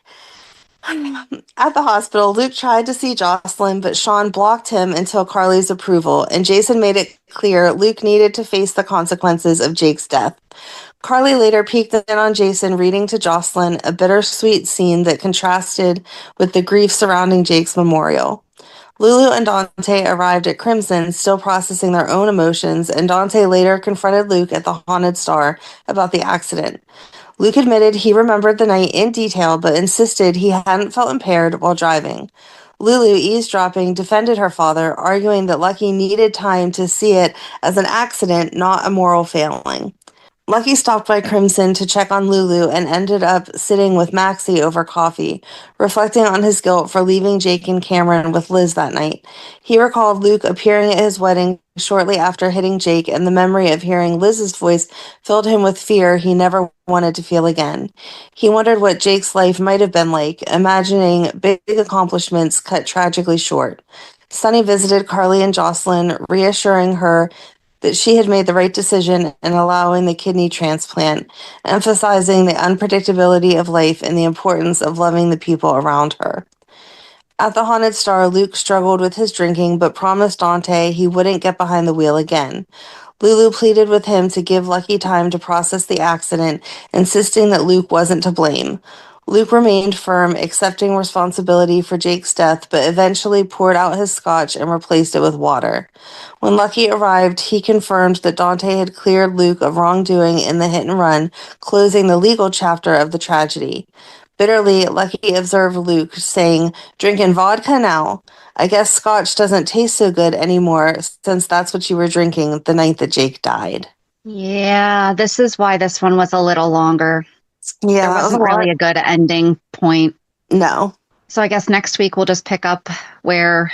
At the hospital, Luke tried to see Jocelyn, but Sean blocked him until Carly's approval, and Jason made it clear Luke needed to face the consequences of Jake's death. Carly later peeked in on Jason reading to Jocelyn, a bittersweet scene that contrasted with the grief surrounding Jake's memorial. Lulu and Dante arrived at Crimson, still processing their own emotions, and Dante later confronted Luke at the Haunted Star about the accident. Luke admitted he remembered the night in detail, but insisted he hadn't felt impaired while driving. Lulu, eavesdropping, defended her father, arguing that Lucky needed time to see it as an accident, not a moral failing. Lucky stopped by Crimson to check on Lulu and ended up sitting with Maxie over coffee, reflecting on his guilt for leaving Jake and Cameron with Liz that night. He recalled Luke appearing at his wedding shortly after hitting Jake, and the memory of hearing Liz's voice filled him with fear he never wanted to feel again. He wondered what Jake's life might have been like, imagining big accomplishments cut tragically short. Sonny visited Carly and Jocelyn, reassuring her that she had made the right decision in allowing the kidney transplant, emphasizing the unpredictability of life and the importance of loving the people around her. At the Haunted Star, Luke struggled with his drinking but promised Dante he wouldn't get behind the wheel again. Lulu pleaded with him to give Lucky time to process the accident, insisting that Luke wasn't to blame. Luke remained firm, accepting responsibility for Jake's death, but eventually poured out his scotch and replaced it with water. When Lucky arrived, he confirmed that Dante had cleared Luke of wrongdoing in the hit and run, closing the legal chapter of the tragedy. Bitterly, Lucky observed Luke, saying, "Drinking vodka now? I guess scotch doesn't taste so good anymore, since that's what you were drinking the night that Jake died." Yeah, this is why this one was a little longer. Yeah, there wasn't really a good ending point. No. So I guess next week we'll just pick up where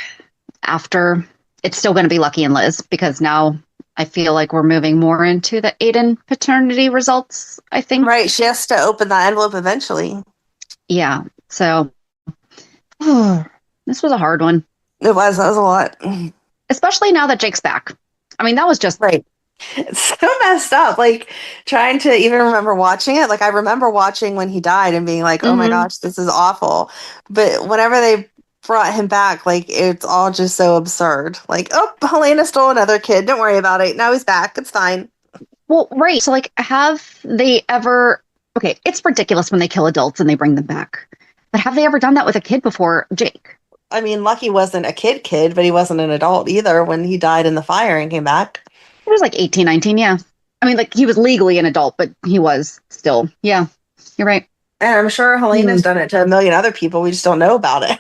after it's still going to be Lucky and Liz, because now I feel like we're moving more into the Aiden paternity results, I think. Right, she has to open that envelope eventually. Yeah, so this was a hard one. That was a lot. Especially now that Jake's back. I mean, that was just... Right. It's so messed up. Like, trying to even remember watching it. Like, I remember watching when he died and being like, oh my gosh, this is awful. But whenever they brought him back, like, it's all just so absurd. Like, oh, Helena stole another kid. Don't worry about it. Now he's back. It's fine. Well, right. So, like, have they ever... Okay, it's ridiculous when they kill adults and they bring them back. But have they ever done that with a kid before, Jake? I mean, Lucky wasn't a kid, but he wasn't an adult either when he died in the fire and came back. He was like 18, 19, yeah. I mean, like, he was legally an adult, but he was still. Yeah, you're right. And I'm sure Helena's done it to a million other people. We just don't know about it.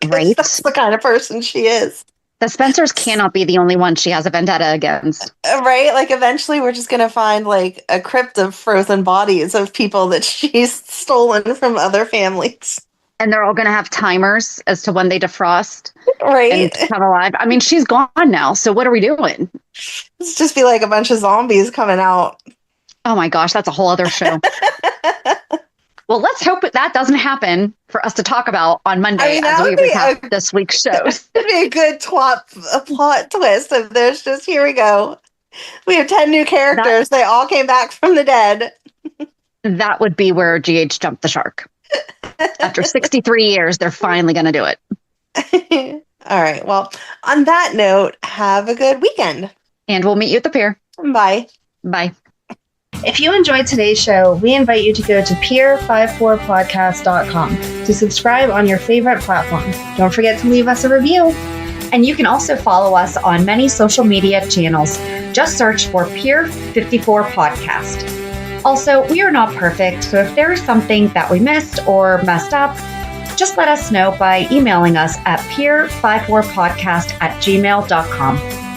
Right. That's the kind of person she is. The Spencers cannot be the only one she has a vendetta against. Right? Like, eventually we're just going to find, like, a crypt of frozen bodies of people that she's stolen from other families. And they're all going to have timers as to when they defrost. Right. And come alive. I mean, she's gone now, so what are we doing? It's just be like a bunch of zombies coming out. Oh my gosh, that's a whole other show. Well, let's hope that doesn't happen for us to talk about on Monday as we recap this week's shows. It'd be a good plot twist if there's just, here we go. We have 10 new characters. They all came back from the dead. That would be where GH jumped the shark. After 63 years, they're finally going to do it. All right. Well, on that note, have a good weekend. And we'll meet you at the pier. Bye. Bye. If you enjoyed today's show, we invite you to go to peer54podcast.com to subscribe on your favorite platform. Don't forget to leave us a review. And you can also follow us on many social media channels. Just search for Peer 54 Podcast. Also, we are not perfect, so if there is something that we missed or messed up, just let us know by emailing us at peer54podcast@gmail.com.